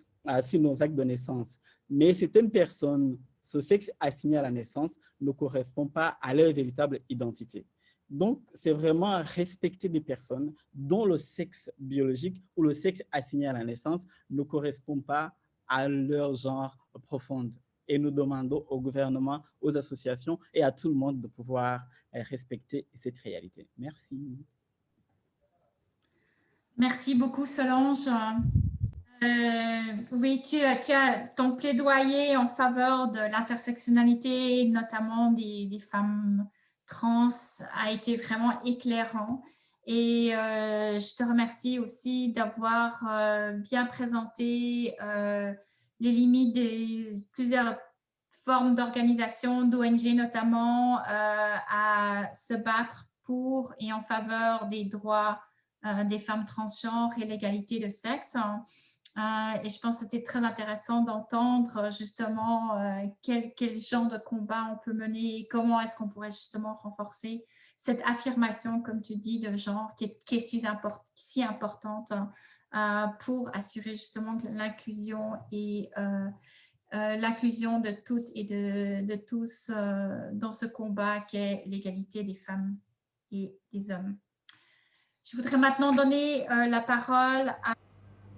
sur nos actes de naissance. Mais certaines personnes, ce sexe assigné à la naissance ne correspond pas à leur véritable identité. » Donc, c'est vraiment respecter des personnes dont le sexe biologique ou le sexe assigné à la naissance ne correspond pas à leur genre profond. Et nous demandons au gouvernement, aux associations et à tout le monde de pouvoir respecter cette réalité. Merci. Merci beaucoup, Solange. Oui, tu as ton plaidoyer en faveur de l'intersectionnalité, notamment des femmes trans, a été vraiment éclairant. Et je te remercie aussi d'avoir bien présenté les limites des plusieurs formes d'organisation, d'ONG notamment, à se battre pour et en faveur des droits des femmes transgenres et l'égalité de sexe. Et je pense que c'était très intéressant d'entendre justement quel genre de combat on peut mener et comment est-ce qu'on pourrait justement renforcer cette affirmation, comme tu dis, de genre qui est si importante pour assurer justement l'inclusion et l'inclusion de toutes et de tous dans ce combat qu'est l'égalité des femmes et des hommes. Je voudrais maintenant donner la parole à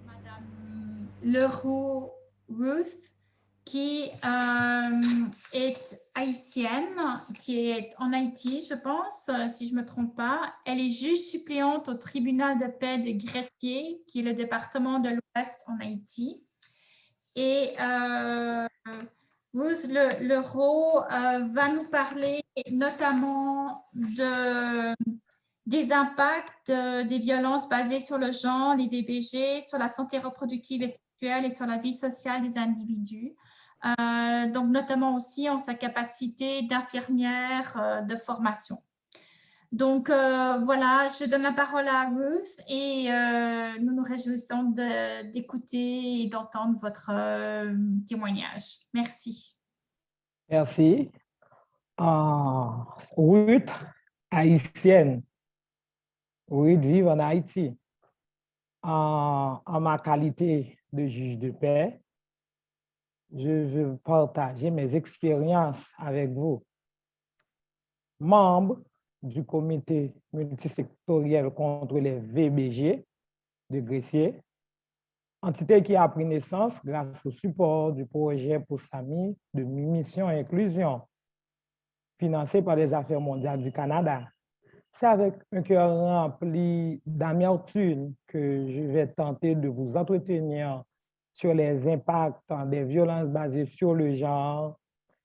Madame Leroux Ruth, qui est haïtienne, qui est en Haïti, je pense, si je ne me trompe pas. Elle est juge suppléante au tribunal de paix de Gressier, qui est le département de l'Ouest en Haïti. Et Ruth Leroux va nous parler notamment des impacts des violences basées sur le genre, les VBG, sur la santé reproductive et sexuelle et sur la vie sociale des individus. Donc, notamment aussi en sa capacité d'infirmière de formation. Donc, voilà, je donne la parole à Ruth et nous nous réjouissons d'écouter et d'entendre votre témoignage. Merci. Merci. Ruth, haïtienne. Ruth vive en Haïti. En ma qualité de juge de paix, je veux partager mes expériences avec vous. Membre du comité multisectoriel contre les VBG de Gressier, entité qui a pris naissance grâce au support du projet pour famille de Mission Inclusion, financé par les Affaires mondiales du Canada. C'est avec un cœur rempli d'amertume que je vais tenter de vous entretenir sur les impacts des violences basées sur le genre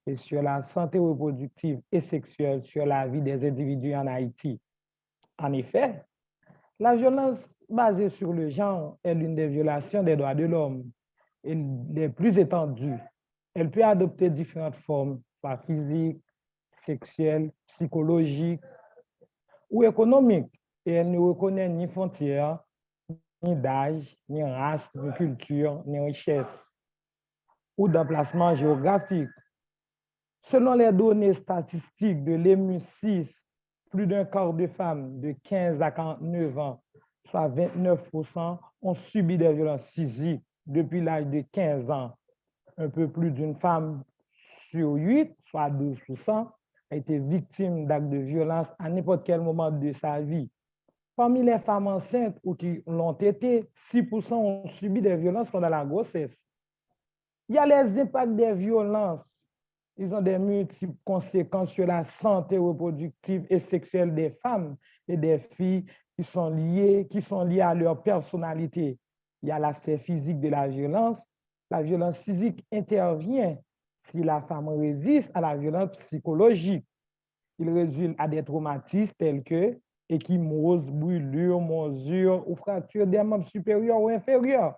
et sur la santé reproductive et sexuelle sur la vie des individus en Haïti. En effet, la violence basée sur le genre est l'une des violations des droits de l'homme et les plus étendues. Elle peut adopter différentes formes, soit physiques, sexuelles, psychologiques ou économiques, et elle ne reconnaît ni frontières, ni d'âge, ni race, ni culture, ni richesse ou d'emplacement géographique. Selon les données statistiques de l'EMU6, plus d'un quart de femmes de 15 à 49 ans, soit 29%, ont subi des violences physiques depuis l'âge de 15 ans. Un peu plus d'une femme sur 8, soit 12%, a été victime d'actes de violence à n'importe quel moment de sa vie. Parmi les femmes enceintes ou qui l'ont été, 6% ont subi des violences pendant la grossesse. Il y a les impacts des violences. Ils ont des multiples conséquences sur la santé reproductive et sexuelle des femmes et des filles qui sont liées à leur personnalité. Il y a l'aspect physique de la violence. La violence physique intervient si la femme résiste à la violence psychologique. Il résulte à des traumatismes tels que échymose, brûlure, morsure ou fracture des membres supérieurs ou inférieurs.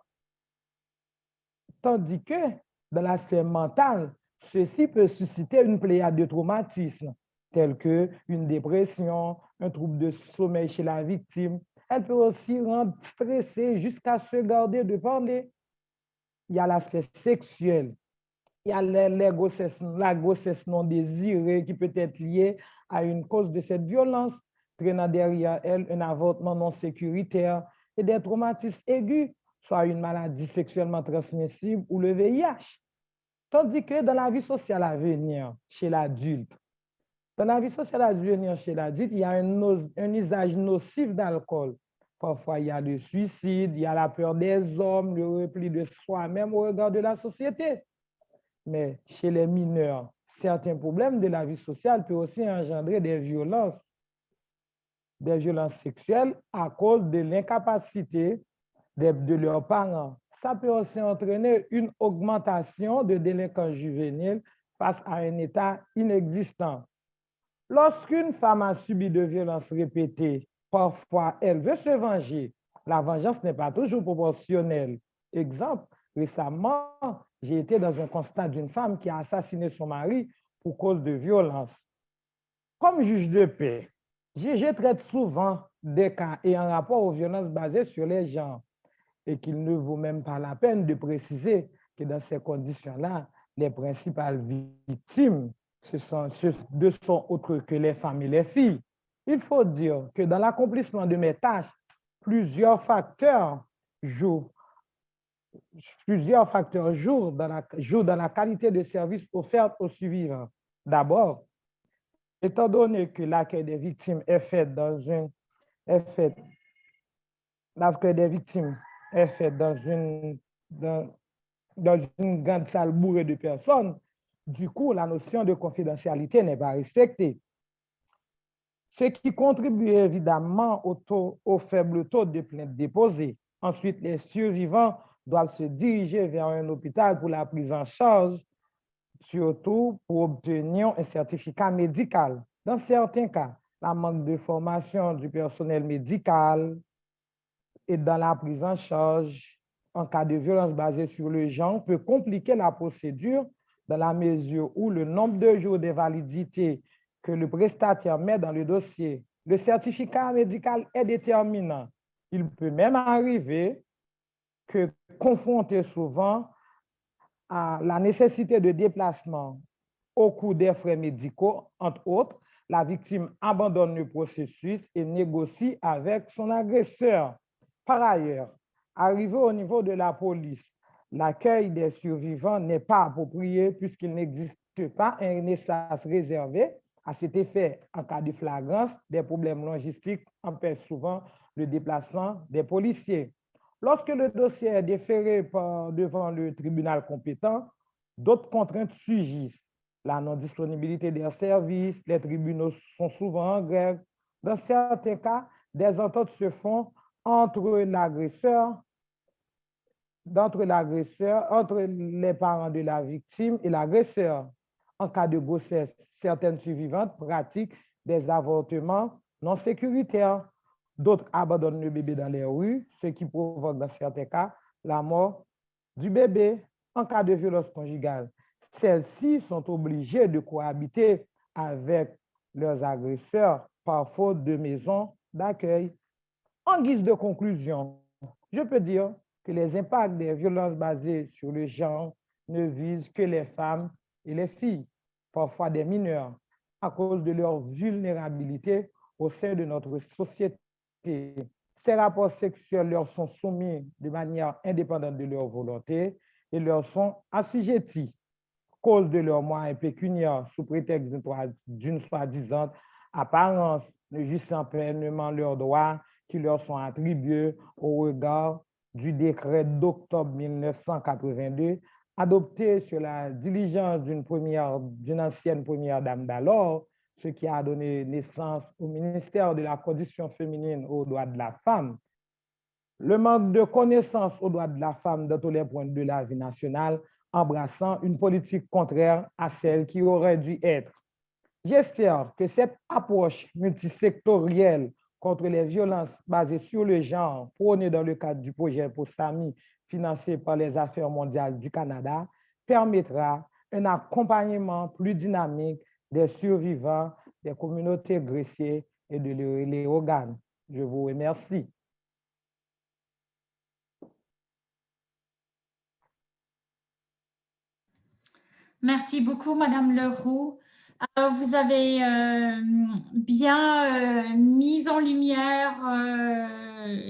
Tandis que dans l'aspect mental, ceci peut susciter une pléiade de traumatismes tels que une dépression, un trouble de sommeil chez la victime. Elle peut aussi rendre stressée jusqu'à se garder de parler. Il y a l'aspect sexuel. Il y a la grossesse non désirée qui peut être liée à une cause de cette violence, traînant derrière elle un avortement non sécuritaire et des traumatismes aigus, soit une maladie sexuellement transmissible ou le VIH. Tandis que dans la vie sociale à venir chez l'adulte, il y a un usage nocif d'alcool. Parfois, il y a le suicide, il y a la peur des hommes, le repli de soi-même au regard de la société. Mais chez les mineurs, certains problèmes de la vie sociale peuvent aussi engendrer des violences sexuelles à cause de l'incapacité de leurs parents. Ça peut aussi entraîner une augmentation de délinquance juvénile face à un état inexistant. Lorsqu'une femme a subi de violences répétées, parfois elle veut se venger. La vengeance n'est pas toujours proportionnelle. Exemple, récemment, j'ai été dans un constat d'une femme qui a assassiné son mari pour cause de violence. Comme juge de paix, je traite souvent des cas ayant rapport aux violences basées sur les genres et qu'il ne vaut même pas la peine de préciser que dans ces conditions-là, les principales victimes ne sont autres que les femmes et les filles. Il faut dire que dans l'accomplissement de mes tâches, plusieurs facteurs jouent dans la qualité de service offerte aux suivants. D'abord, étant donné que l'accueil des victimes est fait dans une grande salle bourrée de personnes, du coup, la notion de confidentialité n'est pas respectée. Ce qui contribue évidemment au faible taux de plaintes déposées. Ensuite, les survivants doivent se diriger vers un hôpital pour la prise en charge, surtout pour obtenir un certificat médical. Dans certains cas, la manque de formation du personnel médical et dans la prise en charge en cas de violence basée sur le genre peut compliquer la procédure dans la mesure où le nombre de jours de validité que le prestataire met dans le dossier, le certificat médical est déterminant. Il peut même arriver que, confronté souvent à la nécessité de déplacement au coût des frais médicaux, entre autres, la victime abandonne le processus et négocie avec son agresseur. Par ailleurs, arrivé au niveau de la police, l'accueil des survivants n'est pas approprié puisqu'il n'existe pas un espace réservé. À cet effet, en cas de flagrance, des problèmes logistiques empêchent souvent le déplacement des policiers. Lorsque le dossier est déféré devant le tribunal compétent, d'autres contraintes surgissent. la non-disponibilité des services, les tribunaux sont souvent en grève. Dans certains cas, des ententes se font entre l'agresseur, entre les parents de la victime et l'agresseur. En cas de grossesse, certaines survivantes pratiquent des avortements non sécuritaires. D'autres abandonnent le bébé dans les rues, ce qui provoque dans certains cas la mort du bébé. En cas de violence conjugale, celles-ci sont obligées de cohabiter avec leurs agresseurs par faute de maison d'accueil. En guise de conclusion, je peux dire que les impacts des violences basées sur le genre ne visent que les femmes et les filles, parfois des mineurs, à cause de leur vulnérabilité au sein de notre société. Ces rapports sexuels leur sont soumis de manière indépendante de leur volonté et leur sont assujettis, cause de leurs moyens pécuniaires sous prétexte d'une soi-disant apparence, ne jouissant pleinement leurs droits qui leur sont attribués au regard du décret d'octobre 1982, adopté sur la diligence d'une ancienne première dame d'alors, ce qui a donné naissance au ministère de la Condition féminine aux droits de la femme. Le manque de connaissance aux droits de la femme dans tous les points de la vie nationale, embrassant une politique contraire à celle qui aurait dû être. J'espère que cette approche multisectorielle contre les violences basées sur le genre, prônée dans le cadre du projet POSAMI financé par les Affaires mondiales du Canada, permettra un accompagnement plus dynamique des survivants des communautés greffées et de les organes. Je vous remercie. Merci beaucoup, Madame Leroux. Alors, vous avez bien mis en lumière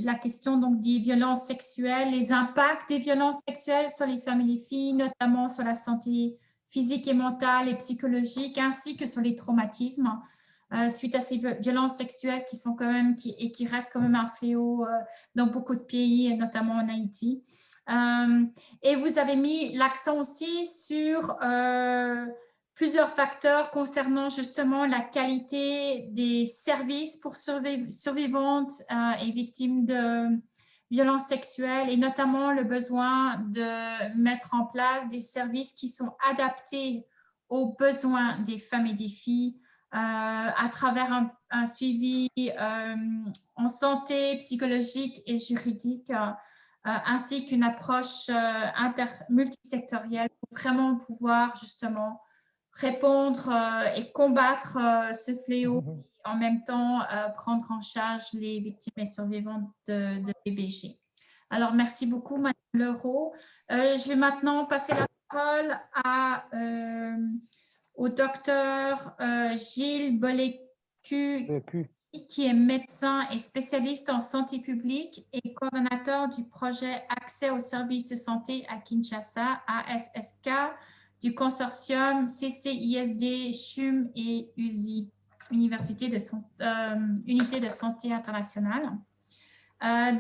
la question donc, des violences sexuelles, les impacts des violences sexuelles sur les femmes et les filles, notamment sur la santé physique et mentale et psychologique, ainsi que sur les traumatismes suite à ces violences sexuelles qui sont quand même qui restent quand même un fléau dans beaucoup de pays, notamment en Haïti. Et vous avez mis l'accent aussi sur plusieurs facteurs concernant justement la qualité des services pour survivantes et victimes de violences sexuelles et notamment le besoin de mettre en place des services qui sont adaptés aux besoins des femmes et des filles à travers un suivi en santé psychologique et juridique ainsi qu'une approche multisectorielle pour vraiment pouvoir justement répondre et combattre ce fléau et en même temps prendre en charge les victimes et survivantes de VBG. Alors, merci beaucoup, Madame Leroux. Je vais maintenant passer la parole au docteur Gilles Bolécu, qui est médecin et spécialiste en santé publique et coordonnateur du projet Accès aux services de santé à Kinshasa, ASSK, du consortium CCISD, CHUM et USI, Unité de santé internationale.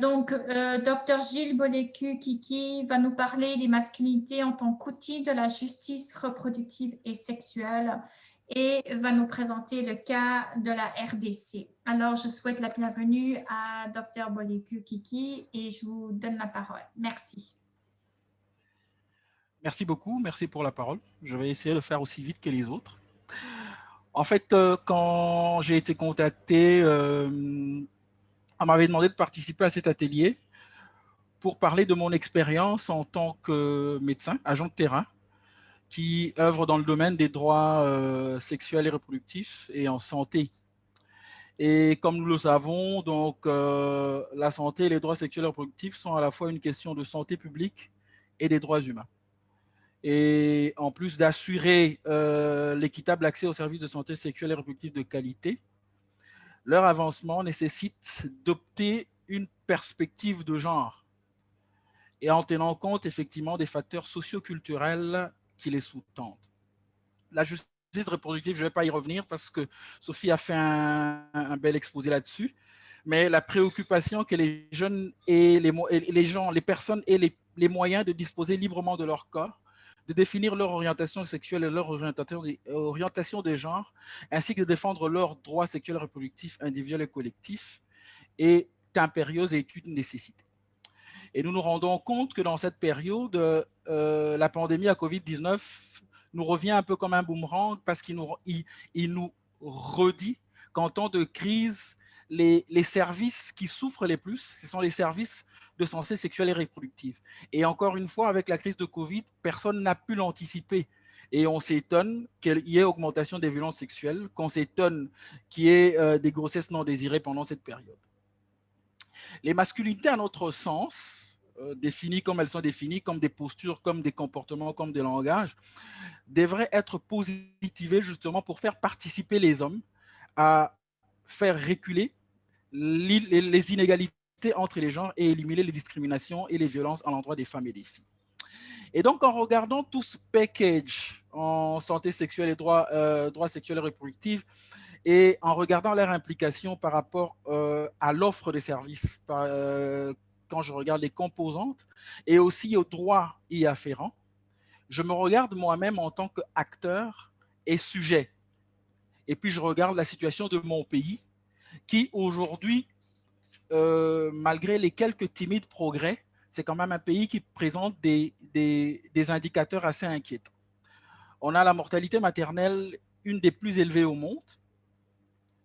Donc, Dr Gilles Bolécu-Kiki va nous parler des masculinités en tant qu'outil de la justice reproductive et sexuelle et va nous présenter le cas de la RDC. Alors, je souhaite la bienvenue à Dr Bolécu-Kiki et je vous donne la parole. Merci. Merci beaucoup, merci pour la parole. Je vais essayer de faire aussi vite que les autres. En fait, quand j'ai été contacté, on m'avait demandé de participer à cet atelier pour parler de mon expérience en tant que médecin, agent de terrain, qui œuvre dans le domaine des droits sexuels et reproductifs et en santé. Et comme nous le savons, donc, la santé et les droits sexuels et reproductifs sont à la fois une question de santé publique et des droits humains. Et en plus d'assurer l'équitable accès aux services de santé sexuelle et reproductive de qualité, leur avancement nécessite d'opter une perspective de genre et en tenant compte effectivement des facteurs socio-culturels qui les sous-tendent. La justice reproductive, je ne vais pas y revenir parce que Sophie a fait un bel exposé là-dessus, mais la préoccupation que les jeunes et les personnes aient les moyens de disposer librement de leur corps, de définir leur orientation sexuelle et leur orientation de genre, ainsi que de défendre leurs droits sexuels et reproductifs individuels et collectifs, est impérieuse et est une nécessité. Et nous nous rendons compte que dans cette période, la pandémie à Covid-19 nous revient un peu comme un boomerang parce qu'il nous redit qu'en temps de crise, les services qui souffrent les plus, ce sont les services de santé sexuelle et reproductive. Et encore une fois, avec la crise de Covid, personne n'a pu l'anticiper. Et on s'étonne qu'il y ait augmentation des violences sexuelles, qu'on s'étonne qu'il y ait des grossesses non désirées pendant cette période. Les masculinités, à notre sens, définies comme elles sont définies, comme des postures, comme des comportements, comme des langages, devraient être positivées justement pour faire participer les hommes à faire reculer les inégalités entre les genres et éliminer les discriminations et les violences à l'endroit des femmes et des filles. Et donc, en regardant tout ce package en santé sexuelle et droits sexuels et reproductifs, et en regardant leur implication par rapport à l'offre de services, quand je regarde les composantes, et aussi aux droits y afférents, je me regarde moi-même en tant qu'acteur et sujet. Et puis, je regarde la situation de mon pays, qui aujourd'hui, malgré les quelques timides progrès, c'est quand même un pays qui présente des indicateurs assez inquiétants. On a la mortalité maternelle, une des plus élevées au monde,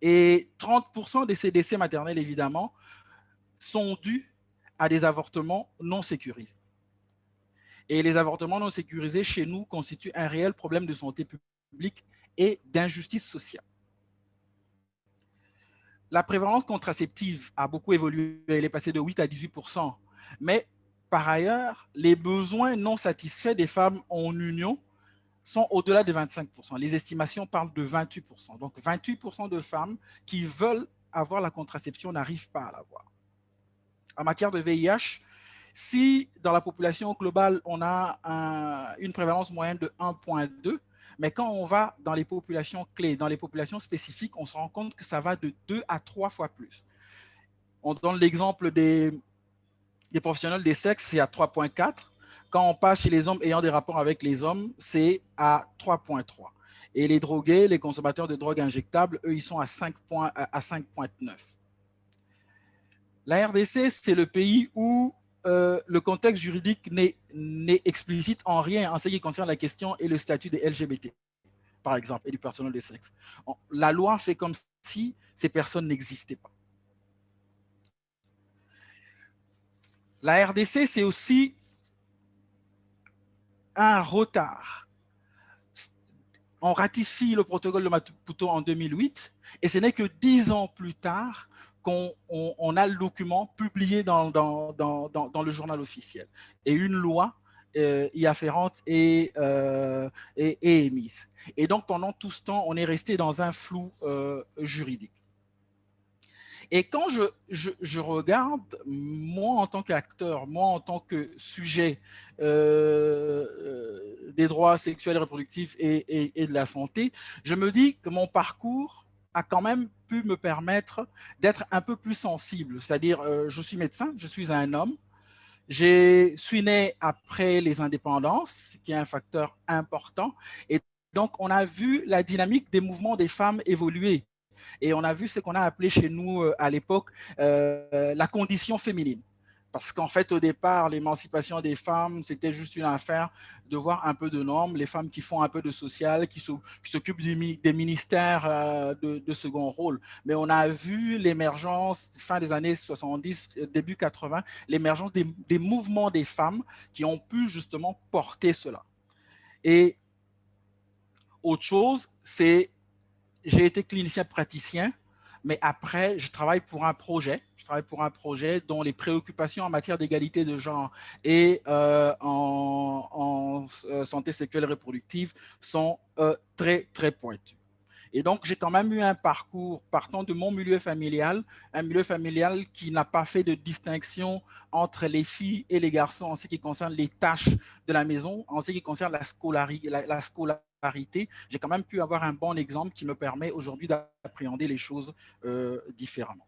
et 30% de ces décès maternels, évidemment, sont dus à des avortements non sécurisés. Et les avortements non sécurisés, chez nous, constituent un réel problème de santé publique et d'injustice sociale. La prévalence contraceptive a beaucoup évolué, elle est passée de 8 à 18%, mais par ailleurs, les besoins non satisfaits des femmes en union sont au-delà de 25%. Les estimations parlent de 28%. Donc, 28% de femmes qui veulent avoir la contraception n'arrivent pas à l'avoir. En matière de VIH, si dans la population globale, on a une prévalence moyenne de 1,2, mais quand on va dans les populations clés, dans les populations spécifiques, on se rend compte que ça va de 2 à 3 fois plus. On donne l'exemple des professionnels des sexes, c'est à 3,4. Quand on passe chez les hommes ayant des rapports avec les hommes, c'est à 3,3. Et les drogués, les consommateurs de drogues injectables, eux, ils sont à 5,9. La RDC, c'est le pays où le contexte juridique n'est explicite en rien en ce qui concerne la question et le statut des LGBT, par exemple, et du personnel des sexes. La loi fait comme si ces personnes n'existaient pas. La RDC, c'est aussi un retard. On ratifie le protocole de Maputo en 2008 et ce n'est que 10 ans plus tard qu'on a le document publié dans le journal officiel. Et une loi y afférente est émise. Et donc, pendant tout ce temps, on est resté dans un flou juridique. Et quand je regarde, moi en tant qu'acteur, moi en tant que sujet des droits sexuels et reproductifs et de la santé, je me dis que mon parcours a quand même pu me permettre d'être un peu plus sensible. C'est-à-dire, je suis médecin, je suis un homme, je suis né après les indépendances, qui est un facteur important, et donc on a vu la dynamique des mouvements des femmes évoluer. Et on a vu ce qu'on a appelé chez nous à l'époque la condition féminine. Parce qu'en fait, au départ, l'émancipation des femmes, c'était juste une affaire de voir un peu de normes, les femmes qui font un peu de social, qui s'occupent des ministères de second rôle. Mais on a vu l'émergence, fin des années 70, début 80, l'émergence des mouvements des femmes qui ont pu justement porter cela. Et autre chose, c'est j'ai été clinicien praticien, mais après, je travaille pour un projet. Je travaille pour un projet dont les préoccupations en matière d'égalité de genre et en santé sexuelle et reproductive sont très, très pointues. Et donc, j'ai quand même eu un parcours partant de mon milieu familial, un milieu familial qui n'a pas fait de distinction entre les filles et les garçons en ce qui concerne les tâches de la maison, en ce qui concerne la scolarité. J'ai quand même pu avoir un bon exemple qui me permet aujourd'hui d'appréhender les choses différemment.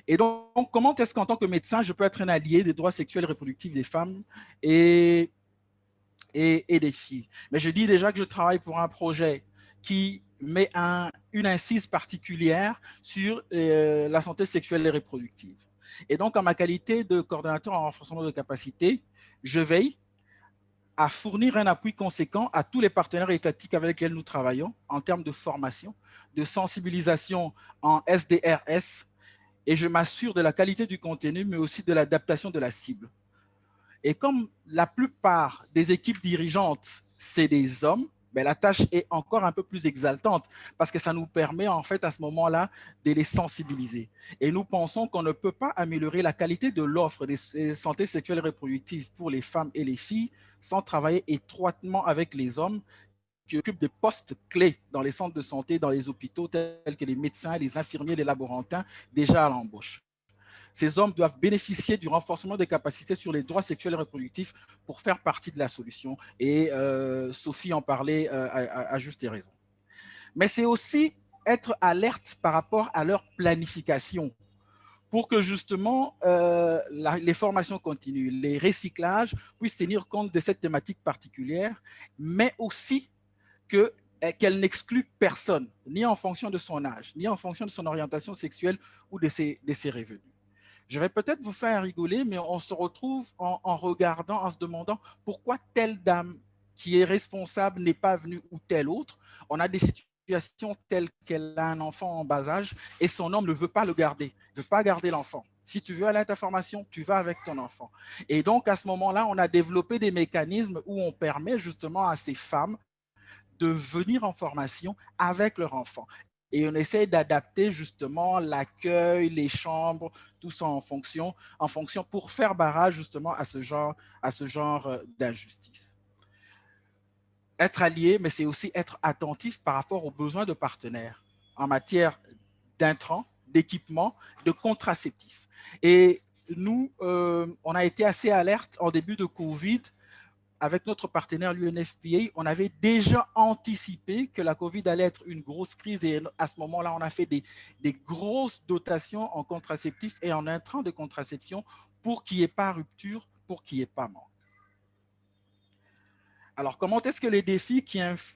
Et donc, comment est-ce qu'en tant que médecin, je peux être un allié des droits sexuels et reproductifs des femmes et et des filles. Mais je dis déjà que je travaille pour un projet qui met une incise particulière sur la santé sexuelle et reproductive. Et donc, en ma qualité de coordonnateur en renforcement de capacité, je veille à fournir un appui conséquent à tous les partenaires étatiques avec lesquels nous travaillons en termes de formation, de sensibilisation en SDRS, et je m'assure de la qualité du contenu, mais aussi de l'adaptation de la cible. Et comme la plupart des équipes dirigeantes, c'est des hommes, ben la tâche est encore un peu plus exaltante parce que ça nous permet en fait à ce moment-là de les sensibiliser. Et nous pensons qu'on ne peut pas améliorer la qualité de l'offre de santé sexuelle et reproductive pour les femmes et les filles sans travailler étroitement avec les hommes qui occupent des postes clés dans les centres de santé, dans les hôpitaux, tels que les médecins, les infirmiers, les laborantins, déjà à l'embauche. Ces hommes doivent bénéficier du renforcement des capacités sur les droits sexuels et reproductifs pour faire partie de la solution. Et Sophie en parlait à juste raison. Mais c'est aussi être alerte par rapport à leur planification pour que justement les formations continues, les recyclages puissent tenir compte de cette thématique particulière, mais aussi qu'elle n'exclut personne, ni en fonction de son âge, ni en fonction de son orientation sexuelle ou de ses revenus. Je vais peut-être vous faire rigoler, mais on se retrouve en regardant, en se demandant pourquoi telle dame qui est responsable n'est pas venue ou telle autre. On a des situations telles qu'elle a un enfant en bas âge et son homme ne veut pas le garder, ne veut pas garder l'enfant. Si tu veux aller à ta formation, tu vas avec ton enfant. Et donc, à ce moment-là, on a développé des mécanismes où on permet justement à ces femmes de venir en formation avec leur enfant. Et on essaie d'adapter justement l'accueil, les chambres, tout ça en fonction pour faire barrage justement à ce genre d'injustice. Être allié, mais c'est aussi être attentif par rapport aux besoins de partenaires en matière d'intrants, d'équipements, de contraceptifs. Et nous, on a été assez alerte en début de Covid. Avec notre partenaire l'UNFPA, on avait déjà anticipé que la COVID allait être une grosse crise et à ce moment-là, on a fait des grosses dotations en contraceptifs et en intrants de contraception pour qu'il n'y ait pas rupture, pour qu'il n'y ait pas manque. Alors, comment est-ce que les défis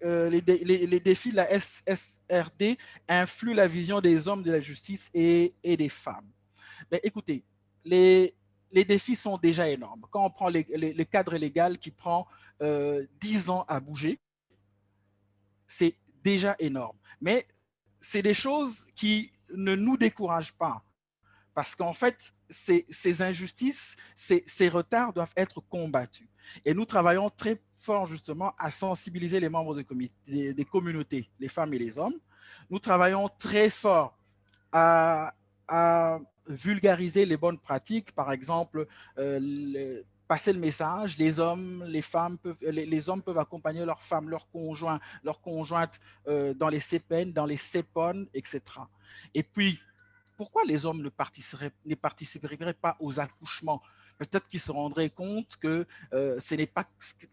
de la SSRD influent la vision des hommes de la justice et des femmes? Ben, écoutez, les défis sont déjà énormes. Quand on prend le cadre légal qui prend 10 ans à bouger, c'est déjà énorme. Mais c'est des choses qui ne nous découragent pas. Parce qu'en fait, ces injustices, ces retards doivent être combattus. Et nous travaillons très fort justement à sensibiliser les membres des communautés, les femmes et les hommes. Nous travaillons très fort à vulgariser les bonnes pratiques, par exemple, passer le message, les hommes peuvent accompagner leurs femmes, leurs conjointes dans les CPN, dans les CEPON, etc. Et puis, pourquoi les hommes ne participeraient pas aux accouchements? Peut-être qu'ils se rendraient compte que ce n'est pas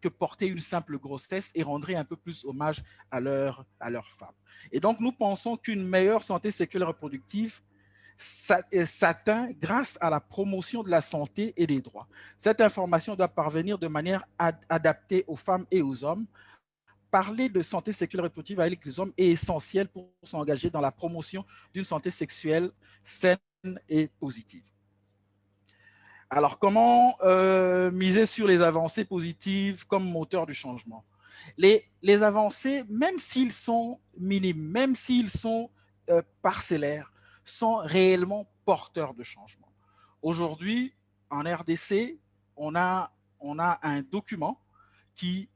que porter une simple grossesse et rendraient un peu plus hommage à leur femme. Et donc, nous pensons qu'une meilleure santé sexuelle et reproductive s'atteint grâce à la promotion de la santé et des droits. Cette information doit parvenir de manière adaptée aux femmes et aux hommes. Parler de santé sexuelle et reproductive avec les hommes est essentiel pour s'engager dans la promotion d'une santé sexuelle saine et positive. Alors, comment miser sur les avancées positives comme moteur du changement? Les avancées, même s'ils sont minimes, même s'ils sont parcellaires, sont réellement porteurs de changement. Aujourd'hui, en RDC, on a un document qui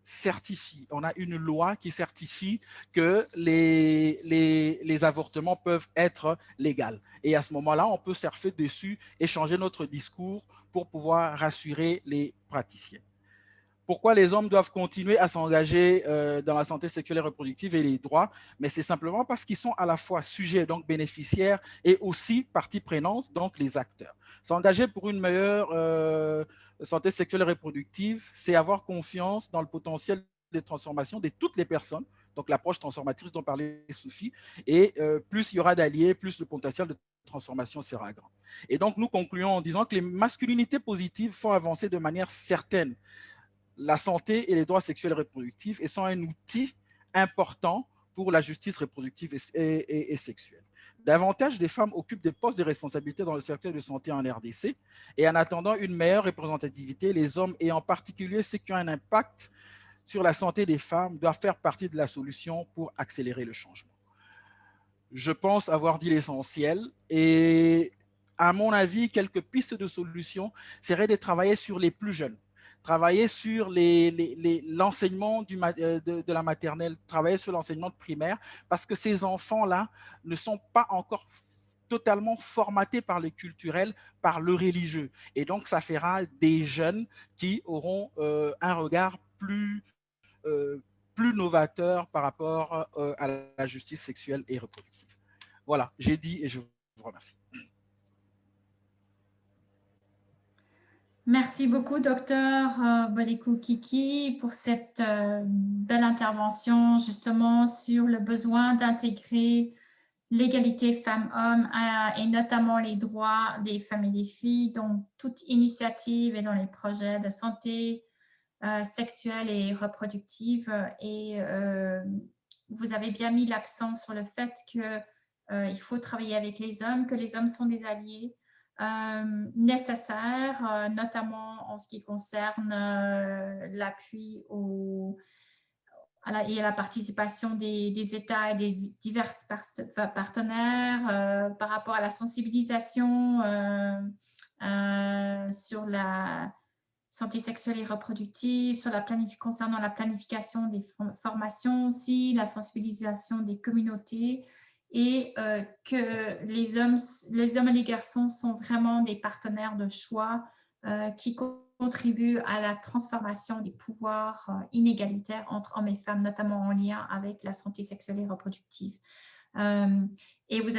certifie, on a une loi qui certifie que les avortements peuvent être légaux. Et à ce moment-là, on peut surfer dessus et changer notre discours pour pouvoir rassurer les praticiens. Pourquoi les hommes doivent continuer à s'engager dans la santé sexuelle et reproductive et les droits? Mais c'est simplement parce qu'ils sont à la fois sujets, donc bénéficiaires, et aussi partie prenante, donc les acteurs. S'engager pour une meilleure santé sexuelle et reproductive, c'est avoir confiance dans le potentiel de transformation de toutes les personnes, donc l'approche transformatrice dont parlait Sophie, et plus il y aura d'alliés, plus le potentiel de transformation sera grand. Et donc, nous concluons en disant que les masculinités positives font avancer de manière certaine la santé et les droits sexuels et reproductifs et sont un outil important pour la justice reproductive et sexuelle. Davantage des femmes occupent des postes de responsabilité dans le secteur de santé en RDC et en attendant une meilleure représentativité, les hommes et en particulier ceux qui ont un impact sur la santé des femmes doivent faire partie de la solution pour accélérer le changement. Je pense avoir dit l'essentiel et à mon avis, quelques pistes de solutions seraient de travailler sur les plus jeunes, travailler sur l'enseignement de la maternelle, travailler sur l'enseignement primaire, parce que ces enfants-là ne sont pas encore totalement formatés par le culturel, par le religieux. Et donc, ça fera des jeunes qui auront un regard plus novateur par rapport à la justice sexuelle et reproductive. Voilà, j'ai dit et je vous remercie. Merci beaucoup, Dr Bolikou Kiki, pour cette belle intervention justement sur le besoin d'intégrer l'égalité femmes-hommes et notamment les droits des femmes et des filles dans toute initiative et dans les projets de santé sexuelle et reproductive. Et vous avez bien mis l'accent sur le fait qu'il faut travailler avec les hommes, que les hommes sont des alliés nécessaires, notamment en ce qui concerne l'appui et à la participation des États et des divers partenaires par rapport à la sensibilisation sur la santé sexuelle et reproductive, concernant la planification des formations aussi, la sensibilisation des communautés, et que les hommes et les garçons sont vraiment des partenaires de choix qui contribuent à la transformation des pouvoirs inégalitaires entre hommes et femmes, notamment en lien avec la santé sexuelle et reproductive. Et vous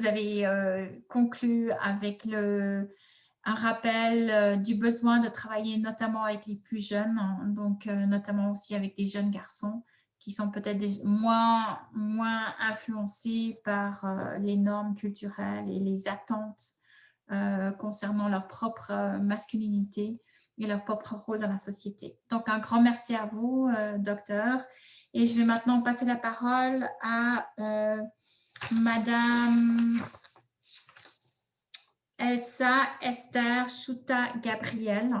avez conclu avec un rappel du besoin de travailler notamment avec les plus jeunes, donc notamment aussi avec des jeunes garçons, qui sont peut-être moins influencés par les normes culturelles et les attentes concernant leur propre masculinité et leur propre rôle dans la société. Donc, un grand merci à vous, docteur. Et je vais maintenant passer la parole à Madame Elsa Esther Chuta Gabriel,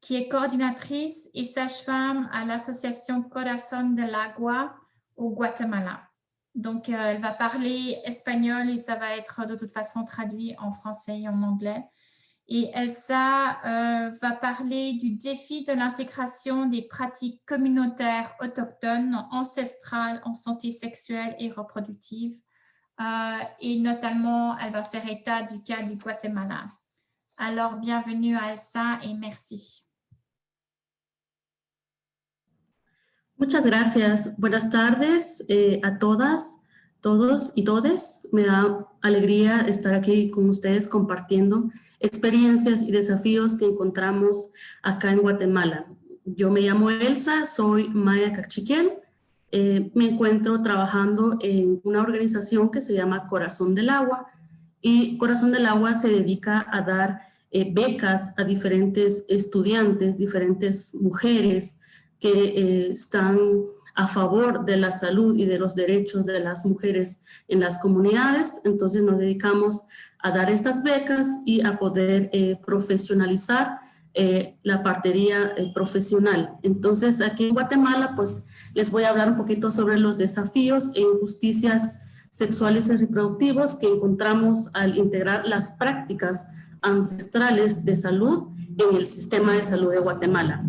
qui est coordinatrice et sage-femme à l'association Corazón del Agua au Guatemala. Donc, elle va parler espagnol et ça va être de toute façon traduit en français et en anglais. Et Elsa va parler du défi de l'intégration des pratiques communautaires autochtones, ancestrales en santé sexuelle et reproductive. Et notamment, elle va faire état du cas du Guatemala. Alors, bienvenue à Elsa et merci. Muchas gracias. Buenas tardes a todas, todos y todes. Me da alegría estar aquí con ustedes compartiendo experiencias y desafíos que encontramos acá en Guatemala. Yo me llamo Elsa, soy maya cachiquel. Me encuentro trabajando en una organización que se llama Corazón del Agua, y Corazón del Agua se dedica a dar becas a diferentes estudiantes, diferentes mujeres que están a favor de la salud y de los derechos de las mujeres en las comunidades. Entonces nos dedicamos a dar estas becas y a poder profesionalizar la partería profesional. Entonces aquí en Guatemala pues les voy a hablar un poquito sobre los desafíos e injusticias sexuales y reproductivos que encontramos al integrar las prácticas ancestrales de salud en el sistema de salud de Guatemala.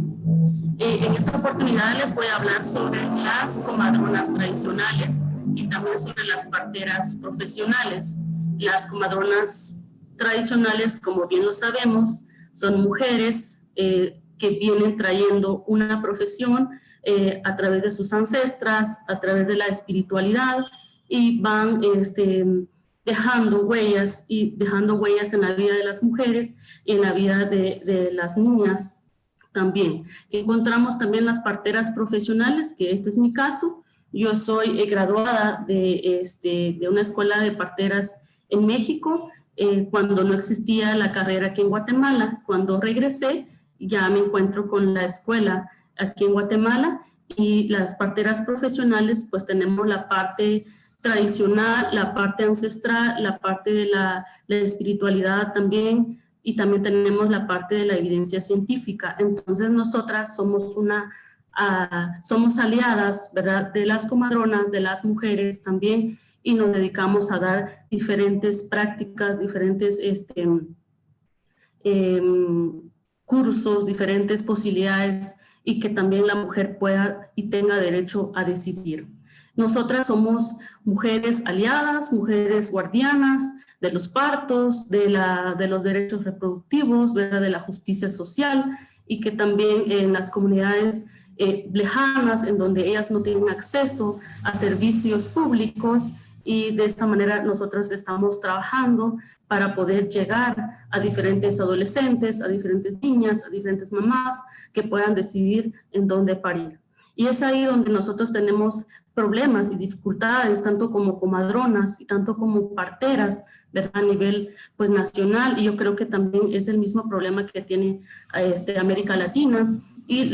En esta oportunidad les voy a hablar sobre las comadronas tradicionales y también sobre las parteras profesionales. Las comadronas tradicionales, como bien lo sabemos, son mujeres que vienen trayendo una profesión a través de sus ancestras, a través de la espiritualidad, y van dejando huellas en la vida de las mujeres y en la vida de las niñas también. Encontramos también las parteras profesionales, que este es mi caso. Yo soy graduada de una escuela de parteras en México, cuando no existía la carrera aquí en Guatemala. Cuando regresé, ya me encuentro con la escuela aquí en Guatemala, y las parteras profesionales pues tenemos la parte tradicional, la parte ancestral, la parte de la espiritualidad también, y también tenemos la parte de la evidencia científica. Entonces nosotras somos somos aliadas, ¿verdad?, de las comadronas, de las mujeres también, y nos dedicamos a dar diferentes prácticas, diferentes cursos, diferentes posibilidades, y que también la mujer pueda y tenga derecho a decidir. Nosotras somos mujeres aliadas, mujeres guardianas de los partos, de los derechos reproductivos, ¿verdad?, de la justicia social, y que también en las comunidades lejanas, en donde ellas no tienen acceso a servicios públicos, y de esta manera nosotros estamos trabajando para poder llegar a diferentes adolescentes, a diferentes niñas, a diferentes mamás que puedan decidir en dónde parir. Y es ahí donde nosotros tenemos problemas y dificultades, tanto como comadronas y tanto como parteras, ¿verdad?, a nivel pues nacional, y yo creo que también es el mismo problema que tiene América Latina, y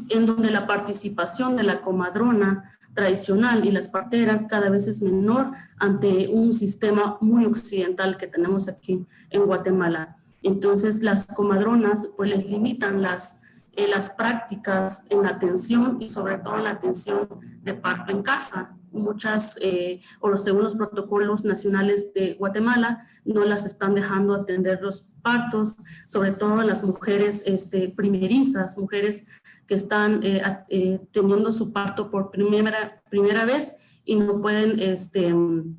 en donde la participación de la comadrona tradicional y las parteras cada vez es menor ante un sistema muy occidental que tenemos aquí en Guatemala. Entonces las comadronas pues les limitan las prácticas en la atención, y sobre todo en la atención de parto en casa. Muchas, según los protocolos nacionales de Guatemala, no las están dejando atender los partos, sobre todo las mujeres primerizas, mujeres que están teniendo su parto por primera vez y no pueden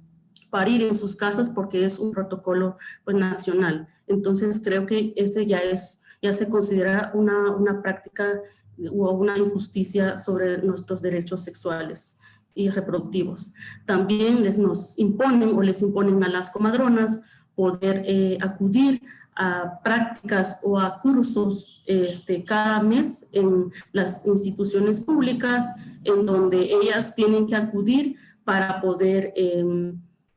parir en sus casas porque es un protocolo pues, nacional. Entonces creo que ya se considera una práctica o una injusticia sobre nuestros derechos sexuales y reproductivos. También les imponen a las comadronas poder acudir a prácticas o a cursos cada mes en las instituciones públicas, en donde ellas tienen que acudir para poder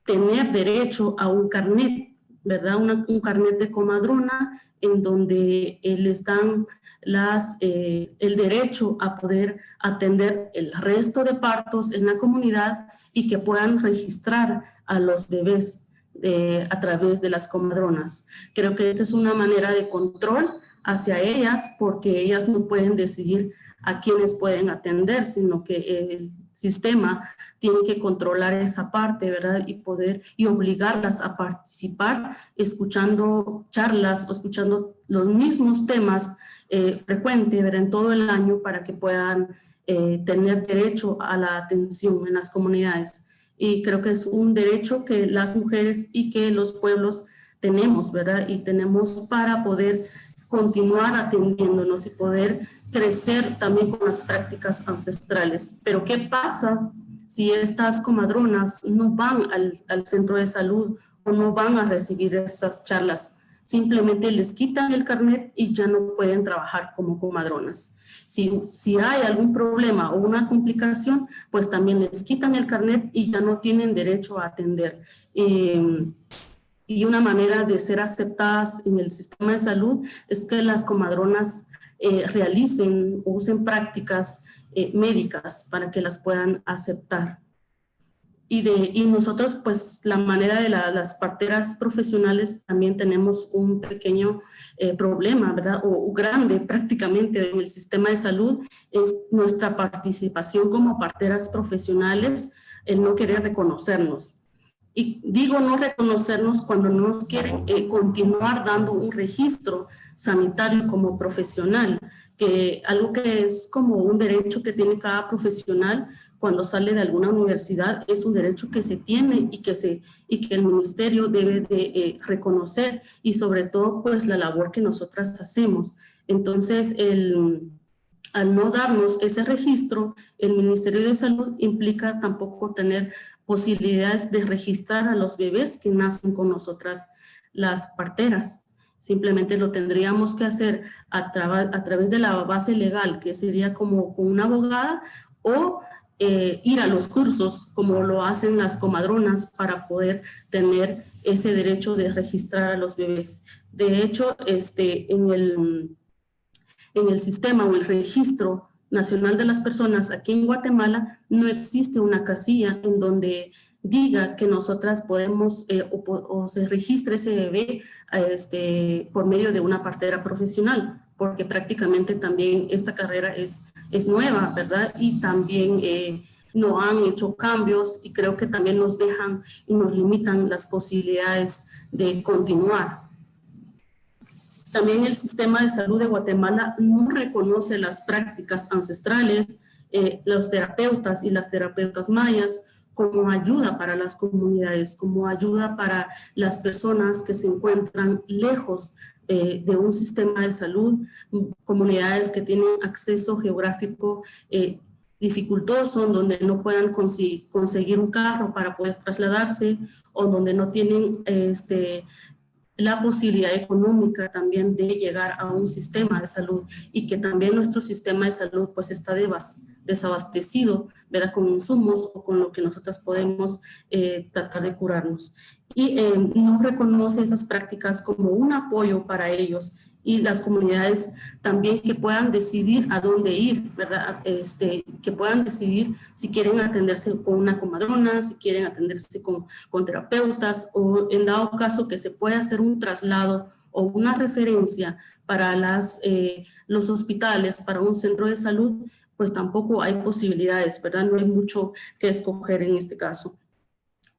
tener derecho a un carnet, ¿verdad? Un carnet de comadrona, en donde les dan el derecho a poder atender el resto de partos en la comunidad y que puedan registrar a los bebés a través de las comadronas. Creo que esta es una manera de control hacia ellas, porque ellas no pueden decidir a quiénes pueden atender, sino que el sistema tiene que controlar esa parte, ¿verdad? Y obligarlas a participar escuchando charlas o escuchando los mismos temas frecuentes, ¿verdad?, en todo el año, para que puedan tener derecho a la atención en las comunidades. Y creo que es un derecho que las mujeres y que los pueblos tenemos, ¿verdad? Y tenemos para poder continuar atendiéndonos y poder crecer también con las prácticas ancestrales. Pero ¿qué pasa si estas comadronas no van al centro de salud o no van a recibir esas charlas? Simplemente les quitan el carnet y ya no pueden trabajar como comadronas. Si hay algún problema o una complicación, pues también les quitan el carnet y ya no tienen derecho a atender. Y una manera de ser aceptadas en el sistema de salud es que las comadronas realicen o usen prácticas médicas para que las puedan aceptar. Y nosotros, pues, la manera de las parteras profesionales también tenemos un pequeño problema, ¿verdad? O grande prácticamente en el sistema de salud, es nuestra participación como parteras profesionales, el no querer reconocernos. Y digo no reconocernos cuando no nos quieren continuar dando un registro sanitario como profesional, algo que es como un derecho que tiene cada profesional cuando sale de alguna universidad, es un derecho que se tiene y que el ministerio debe de reconocer, y sobre todo pues la labor que nosotras hacemos. Entonces, al no darnos ese registro, el Ministerio de Salud implica tampoco tener posibilidades de registrar a los bebés que nacen con nosotras las parteras. Simplemente lo tendríamos que hacer a través de la base legal, que sería como con una abogada, o ir a los cursos como lo hacen las comadronas para poder tener ese derecho de registrar a los bebés. De hecho, en el sistema o el registro nacional de las personas aquí en Guatemala no existe una casilla en donde diga que nosotras podemos o se registre ese bebé por medio de una partera profesional, porque prácticamente también esta carrera es nueva, ¿verdad? Y también no han hecho cambios y creo que también nos dejan y nos limitan las posibilidades de continuar. También el sistema de salud de Guatemala no reconoce las prácticas ancestrales, los terapeutas y las terapeutas mayas como ayuda para las comunidades, como ayuda para las personas que se encuentran lejos de un sistema de salud, comunidades que tienen acceso geográfico dificultoso, donde no puedan conseguir un carro para poder trasladarse o donde no tienen la posibilidad económica también de llegar a un sistema de salud y que también nuestro sistema de salud pues está desabastecido, ¿verdad? Con insumos o con lo que nosotros podemos tratar de curarnos. Y no reconoce esas prácticas como un apoyo para ellos y las comunidades también que puedan decidir a dónde ir, ¿verdad? Que puedan decidir si quieren atenderse con una comadrona, si quieren atenderse con terapeutas o en dado caso que se pueda hacer un traslado o una referencia para los hospitales, para un centro de salud, pues tampoco hay posibilidades, ¿verdad? No hay mucho que escoger en este caso.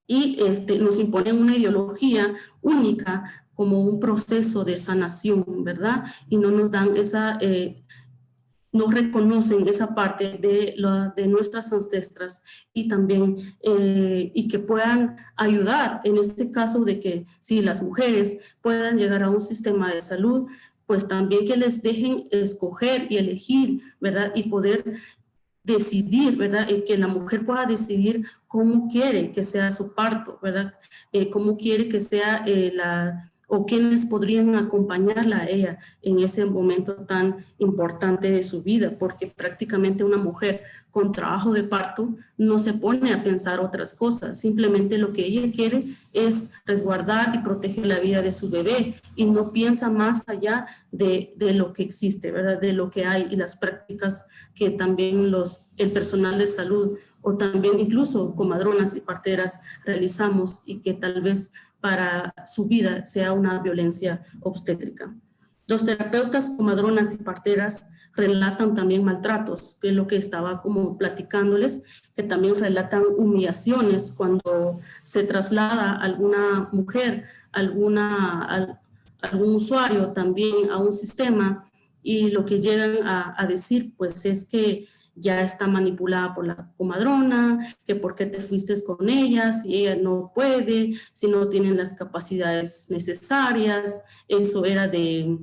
Y nos imponen una ideología única como un proceso de sanación, ¿verdad? Y no nos dan no reconocen esa parte de nuestras ancestras y también, y que puedan ayudar en este caso de que si las mujeres puedan llegar a un sistema de salud, pues también que les dejen escoger y elegir, ¿verdad? Y poder decidir, ¿verdad? Que la mujer pueda decidir cómo quiere que sea su parto, ¿verdad? Cómo quiere que sea o quiénes podrían acompañarla a ella en ese momento tan importante de su vida, porque prácticamente una mujer con trabajo de parto no se pone a pensar otras cosas, simplemente lo que ella quiere es resguardar y proteger la vida de su bebé y no piensa más allá de lo que existe, ¿verdad? De lo que hay y las prácticas que también el personal de salud o también incluso comadronas y parteras realizamos y que tal vez para su vida sea una violencia obstétrica. Los terapeutas, comadronas y parteras relatan también maltratos, que es lo que estaba como platicándoles, que también relatan humillaciones cuando se traslada alguna mujer, algún usuario también a un sistema y lo que llegan a decir pues es que ya está manipulada por la comadrona, que por qué te fuiste con ella, si ella no puede, si no tienen las capacidades necesarias, eso era de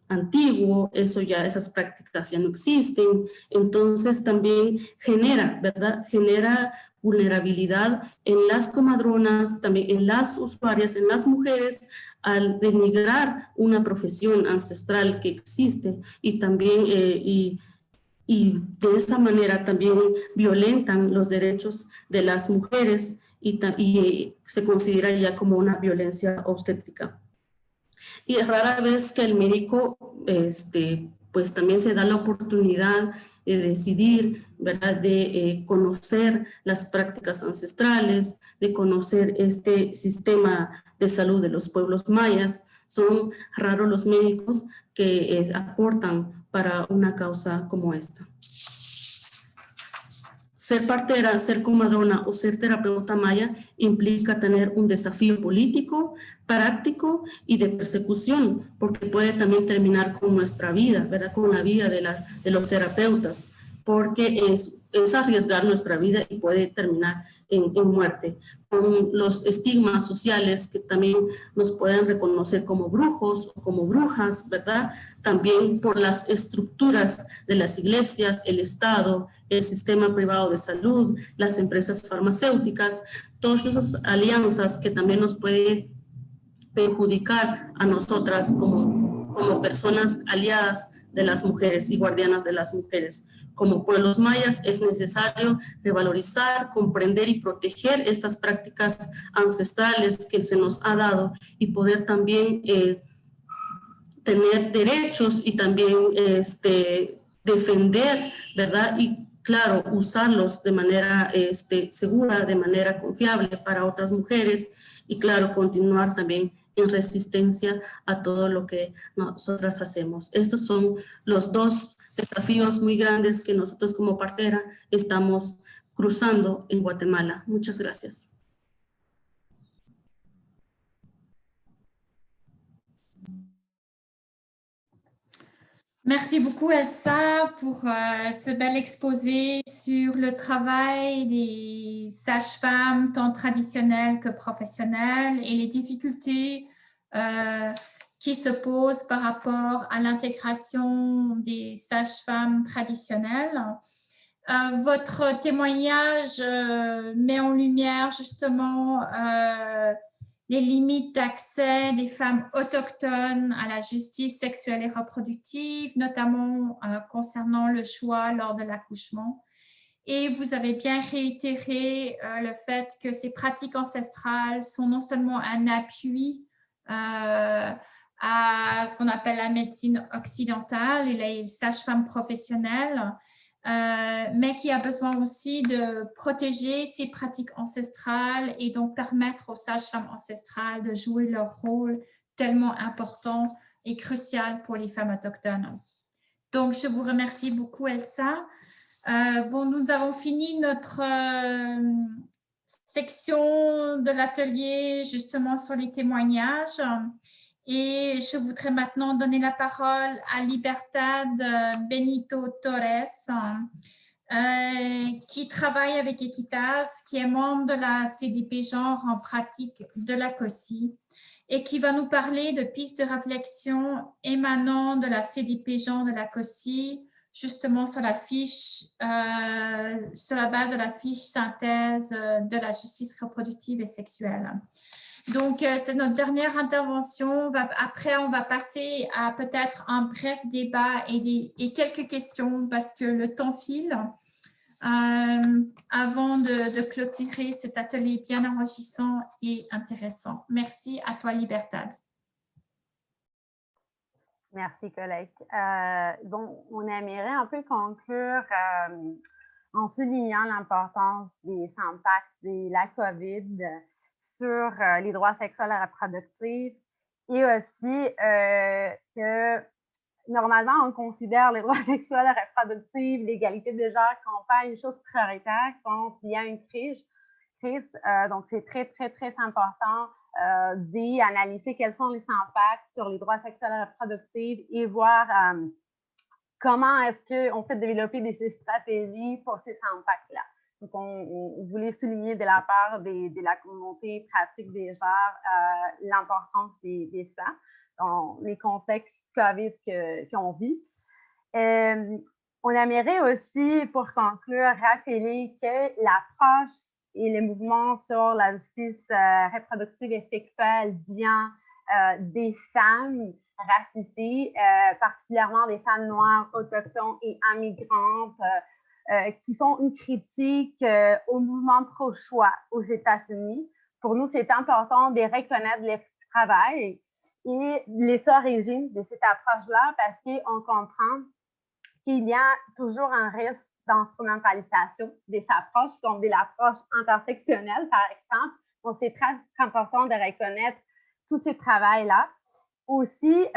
antiguo, esas prácticas ya no existen. Entonces también genera, ¿verdad? Genera vulnerabilidad en las comadronas, también en las usuarias, en las mujeres, al denigrar una profesión ancestral que existe y también y de esa manera también violentan los derechos de las mujeres y se considera ya como una violencia obstétrica. Y es rara vez que el médico pues también se da la oportunidad de decidir, ¿verdad? De conocer las prácticas ancestrales, de conocer este sistema de salud de los pueblos mayas. Son raros los médicos que aportan para una causa como esta. Ser partera, ser comadrona o ser terapeuta maya implica tener un desafío político, práctico y de persecución, porque puede también terminar con nuestra vida, ¿verdad? Con la vida de los terapeutas, porque es arriesgar nuestra vida y puede terminar en muerte, con los estigmas sociales que también nos pueden reconocer como brujos o como brujas, ¿verdad? También por las estructuras de las iglesias, el Estado, el sistema privado de salud, las empresas farmacéuticas, todas esas alianzas que también nos puede perjudicar a nosotras como personas aliadas de las mujeres y guardianas de las mujeres. Como pueblos mayas es necesario revalorizar, comprender y proteger estas prácticas ancestrales que se nos ha dado y poder también tener derechos y también defender, ¿verdad? Y claro, usarlos de manera segura, de manera confiable para otras mujeres y claro, continuar también en resistencia a todo lo que nosotras hacemos. Estos son los dos desafíos muy grandes que nosotros como partera estamos cruzando en Guatemala. Muchas gracias. Merci beaucoup Elsa pour ce bel exposé sur le travail des sages-femmes tant traditionnelles que professionnelles et les difficultés qui se posent par rapport à l'intégration des sages-femmes traditionnelles. Votre témoignage met en lumière justement les limites d'accès des femmes autochtones à la justice sexuelle et reproductive, notamment concernant le choix lors de l'accouchement. Et vous avez bien réitéré le fait que ces pratiques ancestrales sont non seulement un appui à ce qu'on appelle la médecine occidentale et les sages-femmes professionnelles, mais qui a besoin aussi de protéger ces pratiques ancestrales et donc permettre aux sages-femmes ancestrales de jouer leur rôle tellement important et crucial pour les femmes autochtones. Donc, je vous remercie beaucoup, Elsa. Bon, nous avons fini notre section de l'atelier justement sur les témoignages. Et je voudrais maintenant donner la parole à Libertad Benito Torres, qui travaille avec Equitas, qui est membre de la CDP Genre en pratique de la COSI, et qui va nous parler de pistes de réflexion émanant de la CDP Genre de la COSI, justement sur la fiche, sur la base de la fiche synthèse de la justice reproductive et sexuelle. Donc, c'est notre dernière intervention. Après, on va passer à peut-être un bref débat et quelques questions parce que le temps file avant de clôturer cet atelier bien enrichissant et intéressant. Merci à toi, Libertad. Merci, collègue. Bon, on aimerait un peu conclure en soulignant l'importance des impacts de la COVID sur les droits sexuels et reproductifs et aussi que normalement, on considère les droits sexuels et reproductifs, l'égalité de genre comme pas une chose prioritaire quand il y a une crise. Donc, c'est très, très, très important d'analyser quels sont les impacts sur les droits sexuels et reproductifs et voir comment est-ce qu'on peut développer des stratégies pour ces impacts-là. Donc, on voulait souligner de la part de la communauté pratique des genres l'importance de ça dans les contextes COVID qu'on vit. On aimerait aussi, pour conclure, rappeler que l'approche et les mouvements sur la justice reproductive et sexuelle vient des femmes racisées, particulièrement des femmes noires, autochtones et immigrantes, qui font une critique au mouvement pro-choix aux États-Unis. Pour nous, c'est important de reconnaître le travail et les origines de cette approche-là parce qu'on comprend qu'il y a toujours un risque d'instrumentalisation des approches, comme de l'approche intersectionnelle, par exemple. Donc, c'est très, très important de reconnaître tout ce travail-là. Aussi,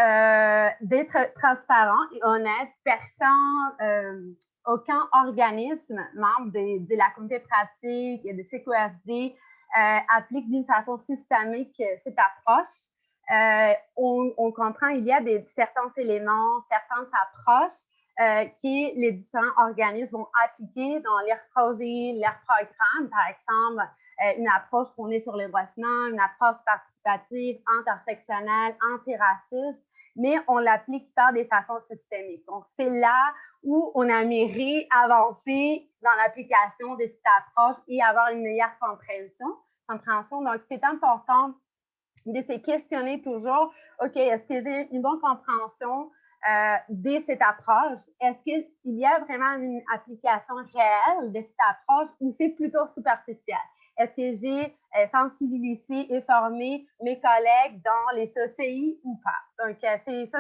d'être transparent et honnête. Personne, aucun organisme membre de la communauté pratique et de CQFD applique d'une façon systémique cette approche. On comprend qu'il y a certains éléments, certaines approches que les différents organismes vont appliquer dans leurs projets, leurs programmes. Par exemple, une approche fondée sur les droits humains, une approche participative, intersectionnelle, antiraciste, mais on ne l'applique pas de façon systémique. Donc, c'est là où on aimerait avancer dans l'application de cette approche et avoir une meilleure compréhension. Donc, c'est important de se questionner toujours, OK, est-ce que j'ai une bonne compréhension de cette approche? Est-ce qu'il y a vraiment une application réelle de cette approche ou c'est plutôt superficiel? Est-ce que j'ai sensibilisé et formé mes collègues dans les CCI ou pas? Donc, ça,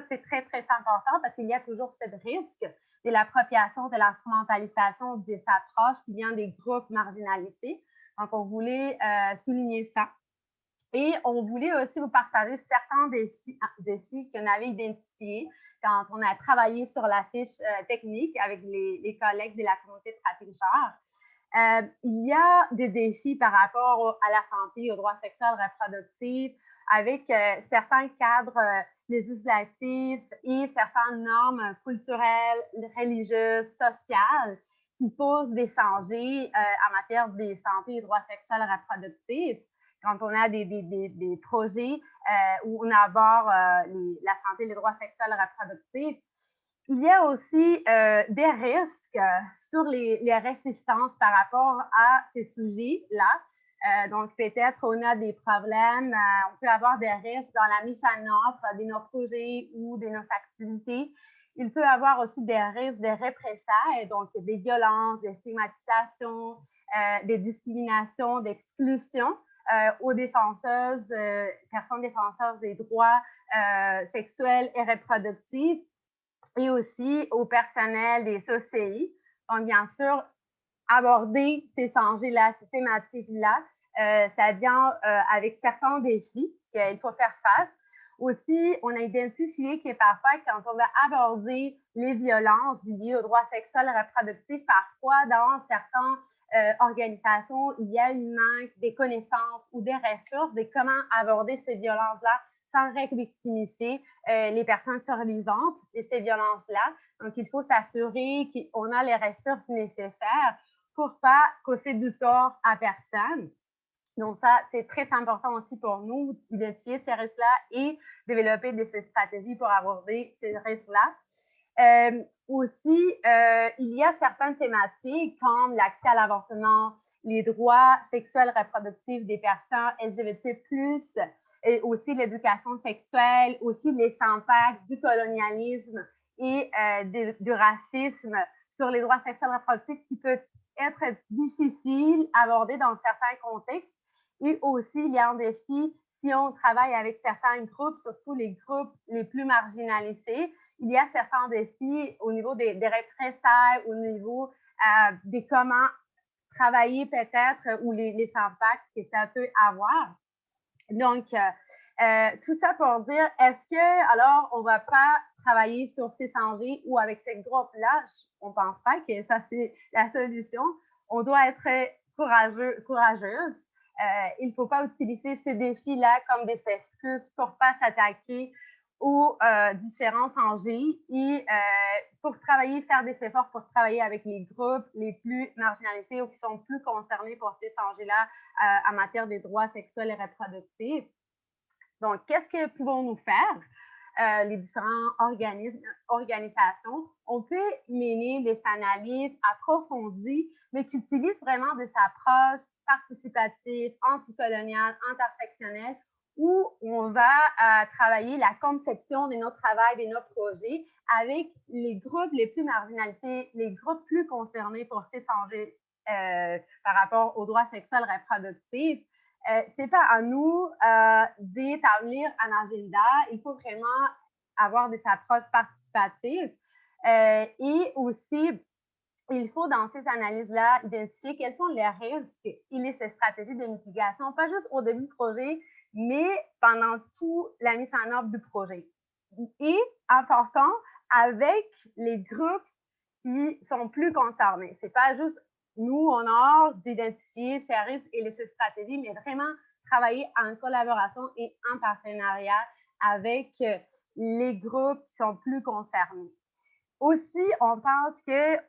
c'est très, très important parce qu'il y a toujours ce risque de l'appropriation, de l'instrumentalisation des approches qui viennent des groupes marginalisés. Donc, on voulait souligner ça. Et on voulait aussi vous partager certains défis qu'on avait identifiés quand on a travaillé sur la fiche technique avec les collègues de la communauté de Pratique-Genre. Il y a des défis par rapport à la santé, aux droits sexuels reproductifs, avec certains cadres législatifs et certaines normes culturelles, religieuses, sociales qui posent des dangers en matière de santé et droits sexuels reproductifs. Quand on a des projets où on aborde la santé et les droits sexuels reproductifs, il y a aussi des risques sur les résistances par rapport à ces sujets-là. Donc, peut-être on a des problèmes, on peut avoir des risques dans la mise en œuvre de nos projets ou de nos activités. Il peut y avoir aussi des risques de représailles, donc des violences, des stigmatisations, des discriminations, d'exclusion aux défenseuses, personnes défenseuses des droits sexuels et reproductifs, et aussi au personnel des CCI. Donc, bien sûr, aborder ces enjeux-là, ces thématiques-là, ça vient avec certains défis qu'il faut faire face. Aussi, on a identifié que parfois, quand on va aborder les violences liées aux droits sexuels et reproductifs, parfois dans certaines organisations, il y a une manque des connaissances ou des ressources de comment aborder ces violences-là sans revictimiser les personnes survivantes de ces violences-là. Donc, il faut s'assurer qu'on a les ressources nécessaires pour ne pas causer du tort à personne. Donc, ça, c'est très important aussi pour nous d'identifier ces risques-là et développer des stratégies pour aborder ces risques-là. Aussi, il y a certaines thématiques comme l'accès à l'avortement, les droits sexuels reproductifs des personnes LGBT+, et aussi l'éducation sexuelle, aussi les impacts du colonialisme et du racisme sur les droits sexuels reproductifs qui peut être difficile à aborder dans certains contextes. Et aussi, il y a un défi si on travaille avec certains groupes, surtout les groupes les plus marginalisés. Il y a certains défis au niveau des représailles, au niveau de comment travailler peut-être ou les impacts que ça peut avoir. Donc, tout ça pour dire, est-ce que, alors, on ne va pas travailler sur ces enjeux ou avec ces groupes-là? On ne pense pas que ça, c'est la solution. On doit être courageuse. Il ne faut pas utiliser ces défis-là comme des excuses pour ne pas s'attaquer aux différents enjeux et pour travailler, faire des efforts pour travailler avec les groupes les plus marginalisés ou qui sont plus concernés par ces enjeux-là en matière des droits sexuels et reproductifs. Donc, qu'est-ce que pouvons-nous faire? Les différents organisations, on peut mener des analyses approfondies, mais qui utilisent vraiment des approches participatives, anticoloniales, intersectionnelles, où on va travailler la conception de notre travail, de nos projets, avec les groupes les plus marginalisés, les groupes plus concernés pour ces enjeux par rapport aux droits sexuels reproductifs. Ce n'est pas à nous d'établir un agenda. Il faut vraiment avoir des approches participatives. Et aussi, il faut, dans ces analyses-là, identifier quels sont les risques et les stratégies de mitigation, pas juste au début du projet, mais pendant toute la mise en œuvre du projet. Et, important, avec les groupes qui sont plus concernés. Ce n'est pas juste nous, on a hâte d'identifier ces risques et ces stratégies, mais vraiment travailler en collaboration et en partenariat avec les groupes qui sont plus concernés. Aussi, on pense qu'il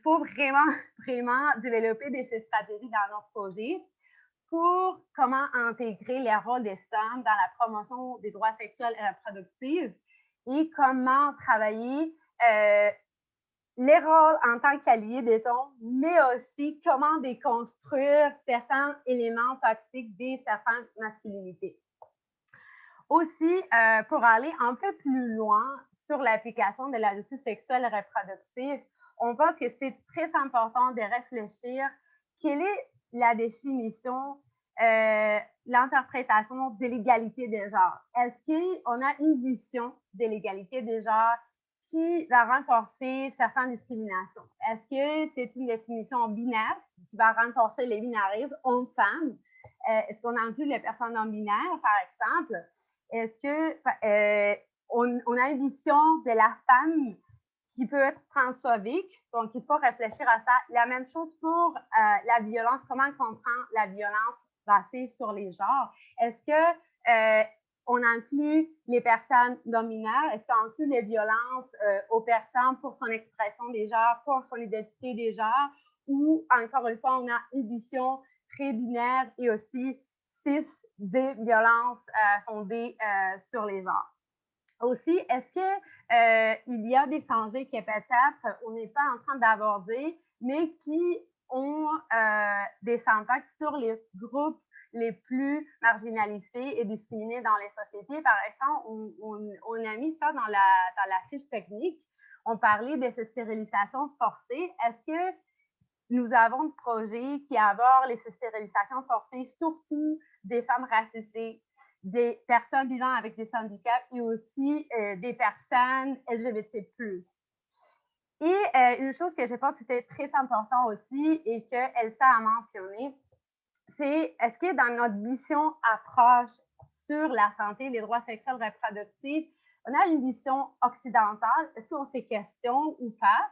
faut vraiment développer des stratégies dans notre projet pour comment intégrer les rôles des femmes dans la promotion des droits sexuels et reproductifs et comment travailler les rôles en tant qu'alliés des hommes, mais aussi comment déconstruire certains éléments toxiques de certaines masculinités. Aussi, pour aller un peu plus loin sur l'application de la justice sexuelle et reproductive, on pense que c'est très important de réfléchir quelles sont la définition, l'interprétation de l'égalité des genres. Est-ce qu'on a une vision de l'égalité des genres qui va renforcer certaines discriminations? Est-ce que c'est une définition binaire qui va renforcer les binarismes hommes-femmes? Est-ce qu'on inclut les personnes non binaires, par exemple? Est-ce qu'on a une vision de la femme qui peut être transphobique? Donc, il faut réfléchir à ça. La même chose pour la violence. Comment on comprend la violence basée sur les genres? Est-ce que on inclut les personnes non-binaires? Est-ce qu'on inclut les violences aux personnes pour son expression des genres, pour son identité des genres? Ou, encore une fois, on a une vision très binaire et aussi cis des violences fondées sur les genres? Aussi, est-ce qu'il y a des sujets que peut-être on n'est pas en train d'aborder, mais qui ont des impacts sur les groupes les plus marginalisés et discriminés dans les sociétés? Par exemple, on a mis ça dans la fiche technique. On parlait de ces stérilisations forcées. Est-ce que nous avons des projets qui abordent les stérilisations forcées, surtout des femmes racisées, des personnes vivant avec des handicaps et aussi des personnes LGBT+. Et une chose que je pense que c'était très important aussi et que Elsa a mentionné, c'est est-ce que dans notre vision approche sur la santé et les droits sexuels reproductifs, on a une vision occidentale? Est-ce qu'on se questionne ou pas?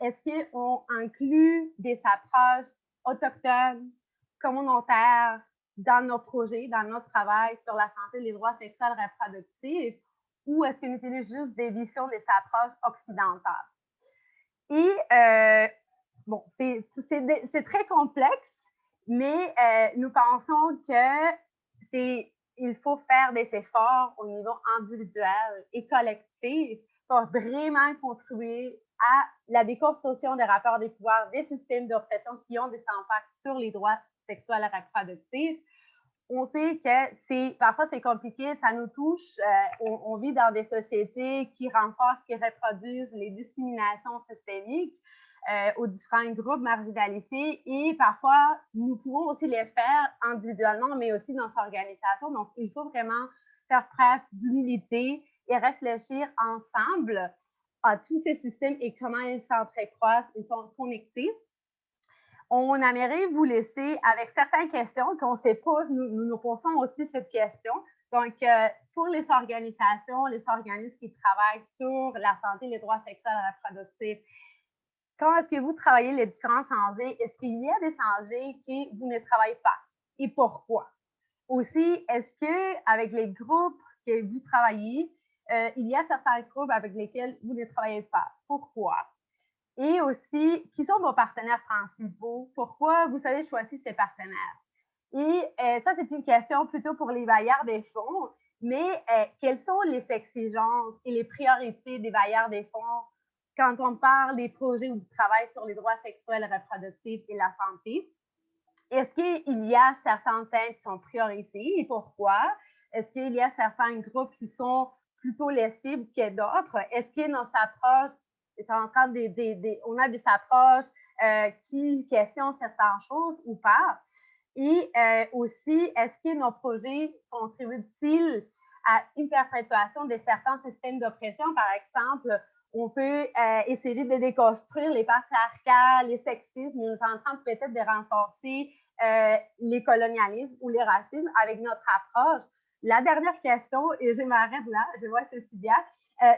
Est-ce qu'on inclut des approches autochtones, communautaires, dans nos projets, dans notre travail sur la santé et les droits sexuels reproductifs, ou est-ce qu'on utilise juste des visions, des approches occidentales? Et bon, c'est très complexe, mais nous pensons qu'il faut faire des efforts au niveau individuel et collectif pour vraiment contribuer à la déconstruction des rapports des pouvoirs, des systèmes d'oppression qui ont des impacts sur les droits sexuels et reproductifs. On sait que parfois c'est compliqué, ça nous touche. On vit dans des sociétés qui renforcent, qui reproduisent les discriminations systémiques aux différents groupes marginalisés et parfois nous pouvons aussi les faire individuellement, mais aussi dans nos organisations. Donc, il faut vraiment faire preuve d'humilité et réfléchir ensemble à tous ces systèmes et comment ils s'entrecroisent, ils sont connectés. On aimerait vous laisser avec certaines questions qu'on se pose. Nous nous posons aussi cette question. Donc, pour les organisations, les organismes qui travaillent sur la santé et les droits sexuels et reproductifs, comment est-ce que vous travaillez les différents enjeux? Est-ce qu'il y a des enjeux que vous ne travaillez pas? Et pourquoi? Aussi, est-ce qu'avec les groupes que vous travaillez, il y a certains groupes avec lesquels vous ne travaillez pas? Pourquoi? Et aussi, qui sont vos partenaires principaux? Pourquoi vous avez choisi ces partenaires? Et ça, c'est une question plutôt pour les bailleurs des fonds, mais quelles sont les exigences et les priorités des bailleurs des fonds quand on parle des projets ou du travail sur les droits sexuels et reproductifs et la santé? Est-ce qu'il y a certains thèmes qui sont priorisés et pourquoi? Est-ce qu'il y a certains groupes qui sont plutôt les cibles que d'autres? Est-ce que nos approches on a des approches qui questionnent certaines choses ou pas? Et aussi, est-ce que nos projets contribuent-ils à une perpétuation de certains systèmes d'oppression? Par exemple, on peut essayer de déconstruire les patriarcats, les sexismes, mais on est en train peut-être de renforcer les colonialismes ou les racismes avec notre approche. La dernière question, et je m'arrête là, je vois Cécilia.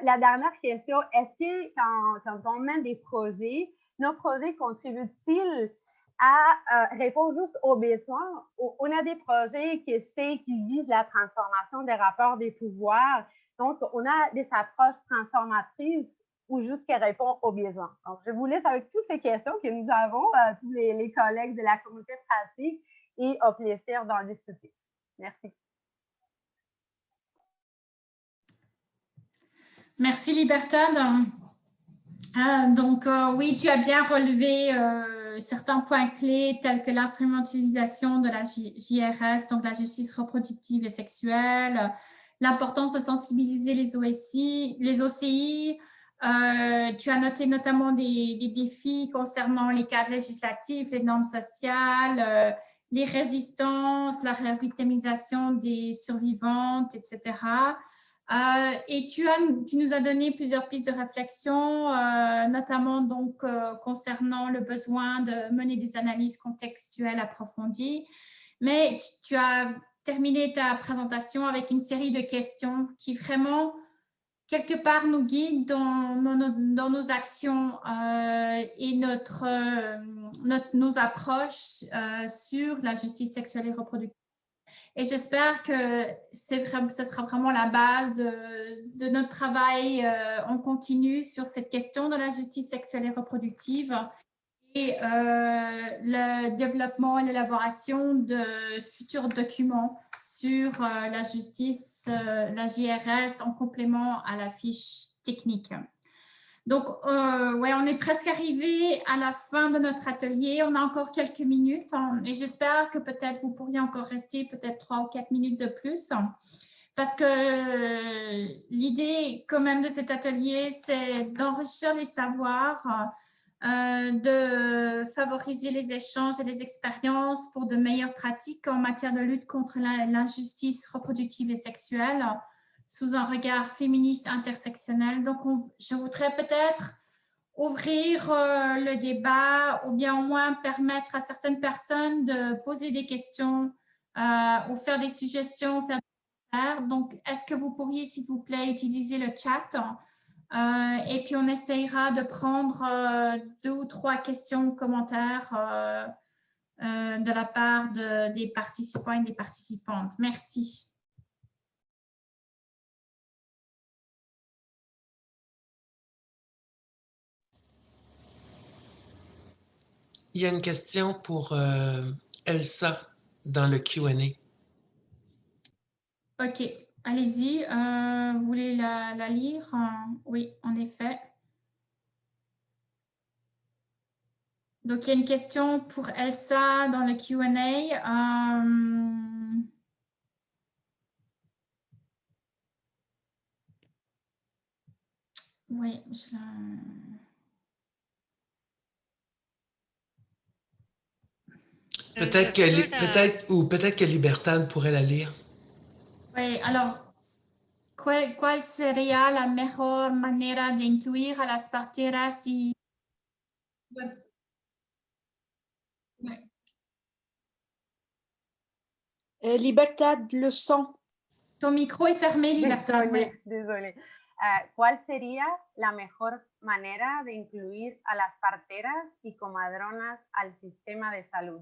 La dernière question, est-ce que quand on mène des projets, nos projets contribuent-ils à répondre juste aux besoins? On a des projets qui visent la transformation des rapports des pouvoirs. Donc, on a des approches transformatrices ou juste qui répondent aux besoins. Donc, je vous laisse avec toutes ces questions que nous avons, tous les collègues de la communauté pratique, et au plaisir d'en discuter. Merci. Merci, Libertad. Oui, tu as bien relevé certains points clés tels que l'instrumentalisation de la JRS, donc la justice reproductive et sexuelle, l'importance de sensibiliser les OCI, Tu as noté notamment des défis concernant les cadres législatifs, les normes sociales, les résistances, la revictimisation des survivantes, etc. Et tu nous as donné plusieurs pistes de réflexion, notamment donc concernant le besoin de mener des analyses contextuelles approfondies. Mais tu as terminé ta présentation avec une série de questions qui vraiment, quelque part, nous guident dans nos actions et nos approches sur la justice sexuelle et reproductive. Et j'espère que ce sera vraiment la base de notre travail en continu sur cette question de la justice sexuelle et reproductive et le développement et l'élaboration de futurs documents sur la justice, la JRS en complément à la fiche technique. Donc, ouais, on est presque arrivé à la fin de notre atelier. On a encore quelques minutes et j'espère que peut-être vous pourriez encore rester peut-être 3 ou 4 minutes de plus parce que l'idée quand même de cet atelier, c'est d'enrichir les savoirs, de favoriser les échanges et les expériences pour de meilleures pratiques en matière de lutte contre l'injustice reproductive et sexuelle sous un regard féministe intersectionnel. Donc, je voudrais peut-être ouvrir le débat ou bien au moins permettre à certaines personnes de poser des questions ou faire des suggestions, faire des commentaires. Donc, est-ce que vous pourriez, s'il vous plaît, utiliser le chat et puis on essayera de prendre 2 ou 3 questions ou commentaires de la part des participants et des participantes. Merci. Il y a une question pour Elsa dans le Q&A. OK, allez-y. Vous voulez la lire? Oui, en effet. Donc, il y a une question pour Elsa dans le Q&A. Oui, je la... Peut-être que Libertad pourrait la lire. Oui, alors, ¿cuál sería la mejor manera de incluir a las parteras y... Libertad, le son. Ton micro est fermé, Libertad. Désolé. ¿Cuál sería la mejor manera de incluir a las parteras y comadronas al sistema de salud?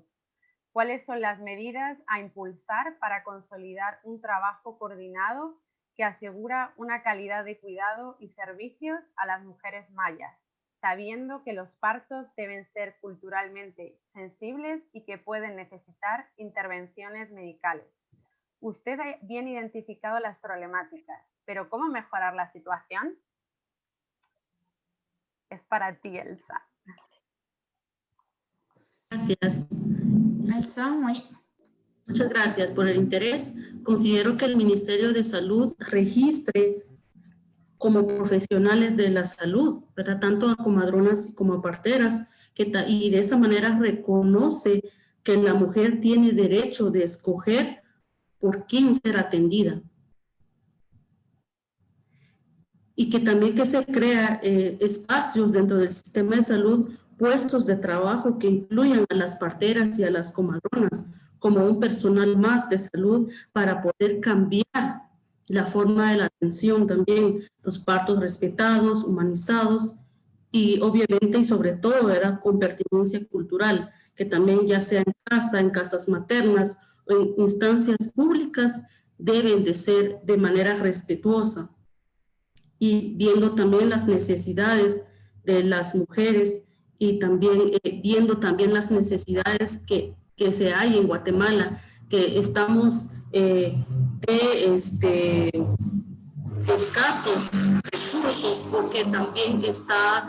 ¿Cuáles son las medidas a impulsar para consolidar un trabajo coordinado que asegura una calidad de cuidado y servicios a las mujeres mayas, sabiendo que los partos deben ser culturalmente sensibles y que pueden necesitar intervenciones medicales? Usted ha bien identificado las problemáticas, pero ¿cómo mejorar la situación? Es para ti, Elsa. Gracias. Elsa, oui. Muchas gracias por el interés. Considero que el Ministerio de Salud registre como profesionales de la salud, ¿verdad? Tanto a comadronas como a parteras, y de esa manera reconoce que la mujer tiene derecho de escoger por quién ser atendida. Y que también que se crea espacios dentro del sistema de salud, puestos de trabajo que incluyan a las parteras y a las comadronas como un personal más de salud para poder cambiar la forma de la atención también, los partos respetados, humanizados y obviamente y sobre todo era con pertinencia cultural, que también ya sea en casas maternas o en instancias públicas deben de ser de manera respetuosa y viendo también las necesidades de las mujeres y también viendo también las necesidades que se hay en Guatemala, que estamos escasos recursos porque también está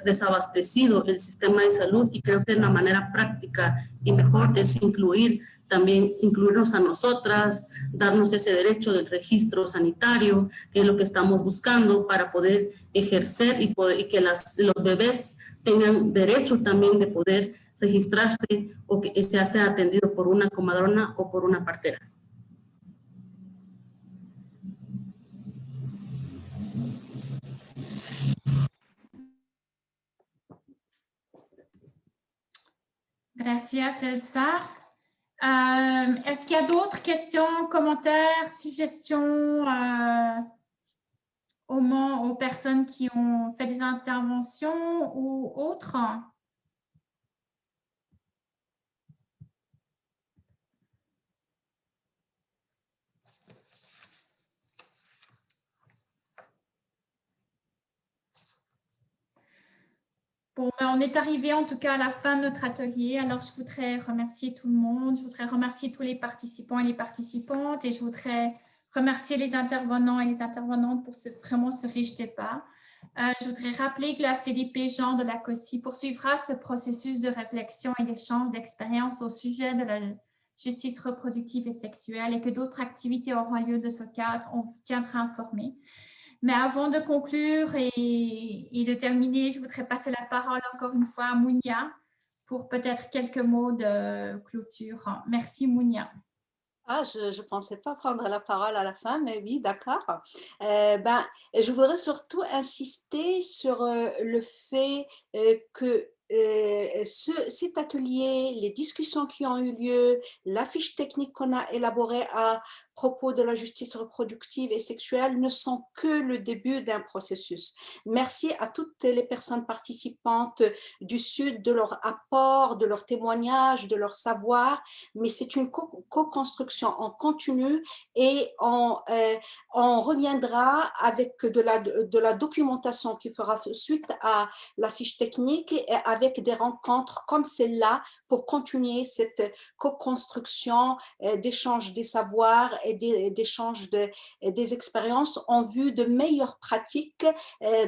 desabastecido el sistema de salud y creo que de una manera práctica y mejor es incluirnos a nosotras, darnos ese derecho del registro sanitario, que es lo que estamos buscando para poder ejercer y que los bebés tengan derecho también de poder registrarse o que sea atendido por una comadrona o por una partera. Gracias, Elsa. Est-ce qu'il y a d'autres questions, commentaires, suggestions aux personnes qui ont fait des interventions ou autres? Bon, ben on est arrivé en tout cas à la fin de notre atelier. Alors, je voudrais remercier tout le monde. Je voudrais remercier tous les participants et les participantes. Et je voudrais remercier les intervenants et les intervenantes pour vraiment ce riche débat. Je voudrais rappeler que la CDP Genre de la COSI poursuivra ce processus de réflexion et d'échange d'expériences au sujet de la justice reproductive et sexuelle et que d'autres activités auront lieu de ce cadre. On vous tiendra informé. Mais avant de conclure et de terminer, je voudrais passer la parole encore une fois à Mounia pour peut-être quelques mots de clôture. Merci Mounia. Ah, je ne pensais pas prendre la parole à la fin, mais oui, d'accord. Je voudrais surtout insister sur le fait que cet atelier, les discussions qui ont eu lieu, la fiche technique qu'on a élaborée à propos de la justice reproductive et sexuelle ne sont que le début d'un processus. Merci à toutes les personnes participantes du Sud de leur apport, de leur témoignage, de leur savoir, mais c'est une co-construction en continu et on reviendra avec de la documentation qui fera suite à la fiche technique et avec des rencontres comme celle-là pour continuer cette co-construction d'échange des savoirs et d'échange des expériences en vue de meilleures pratiques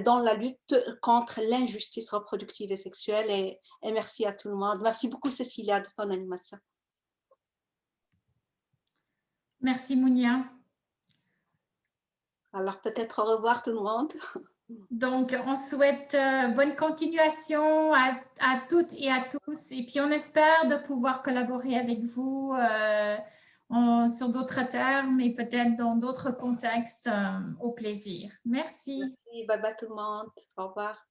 dans la lutte contre l'injustice reproductive et sexuelle. Et merci à tout le monde. Merci beaucoup Cécilia de ton animation. Merci Mounia. Alors peut-être au revoir tout le monde. Donc, on souhaite bonne continuation à toutes et à tous. Et puis, on espère de pouvoir collaborer avec vous sur d'autres termes et peut-être dans d'autres contextes au plaisir. Merci. Merci, bye bye tout le monde. Au revoir.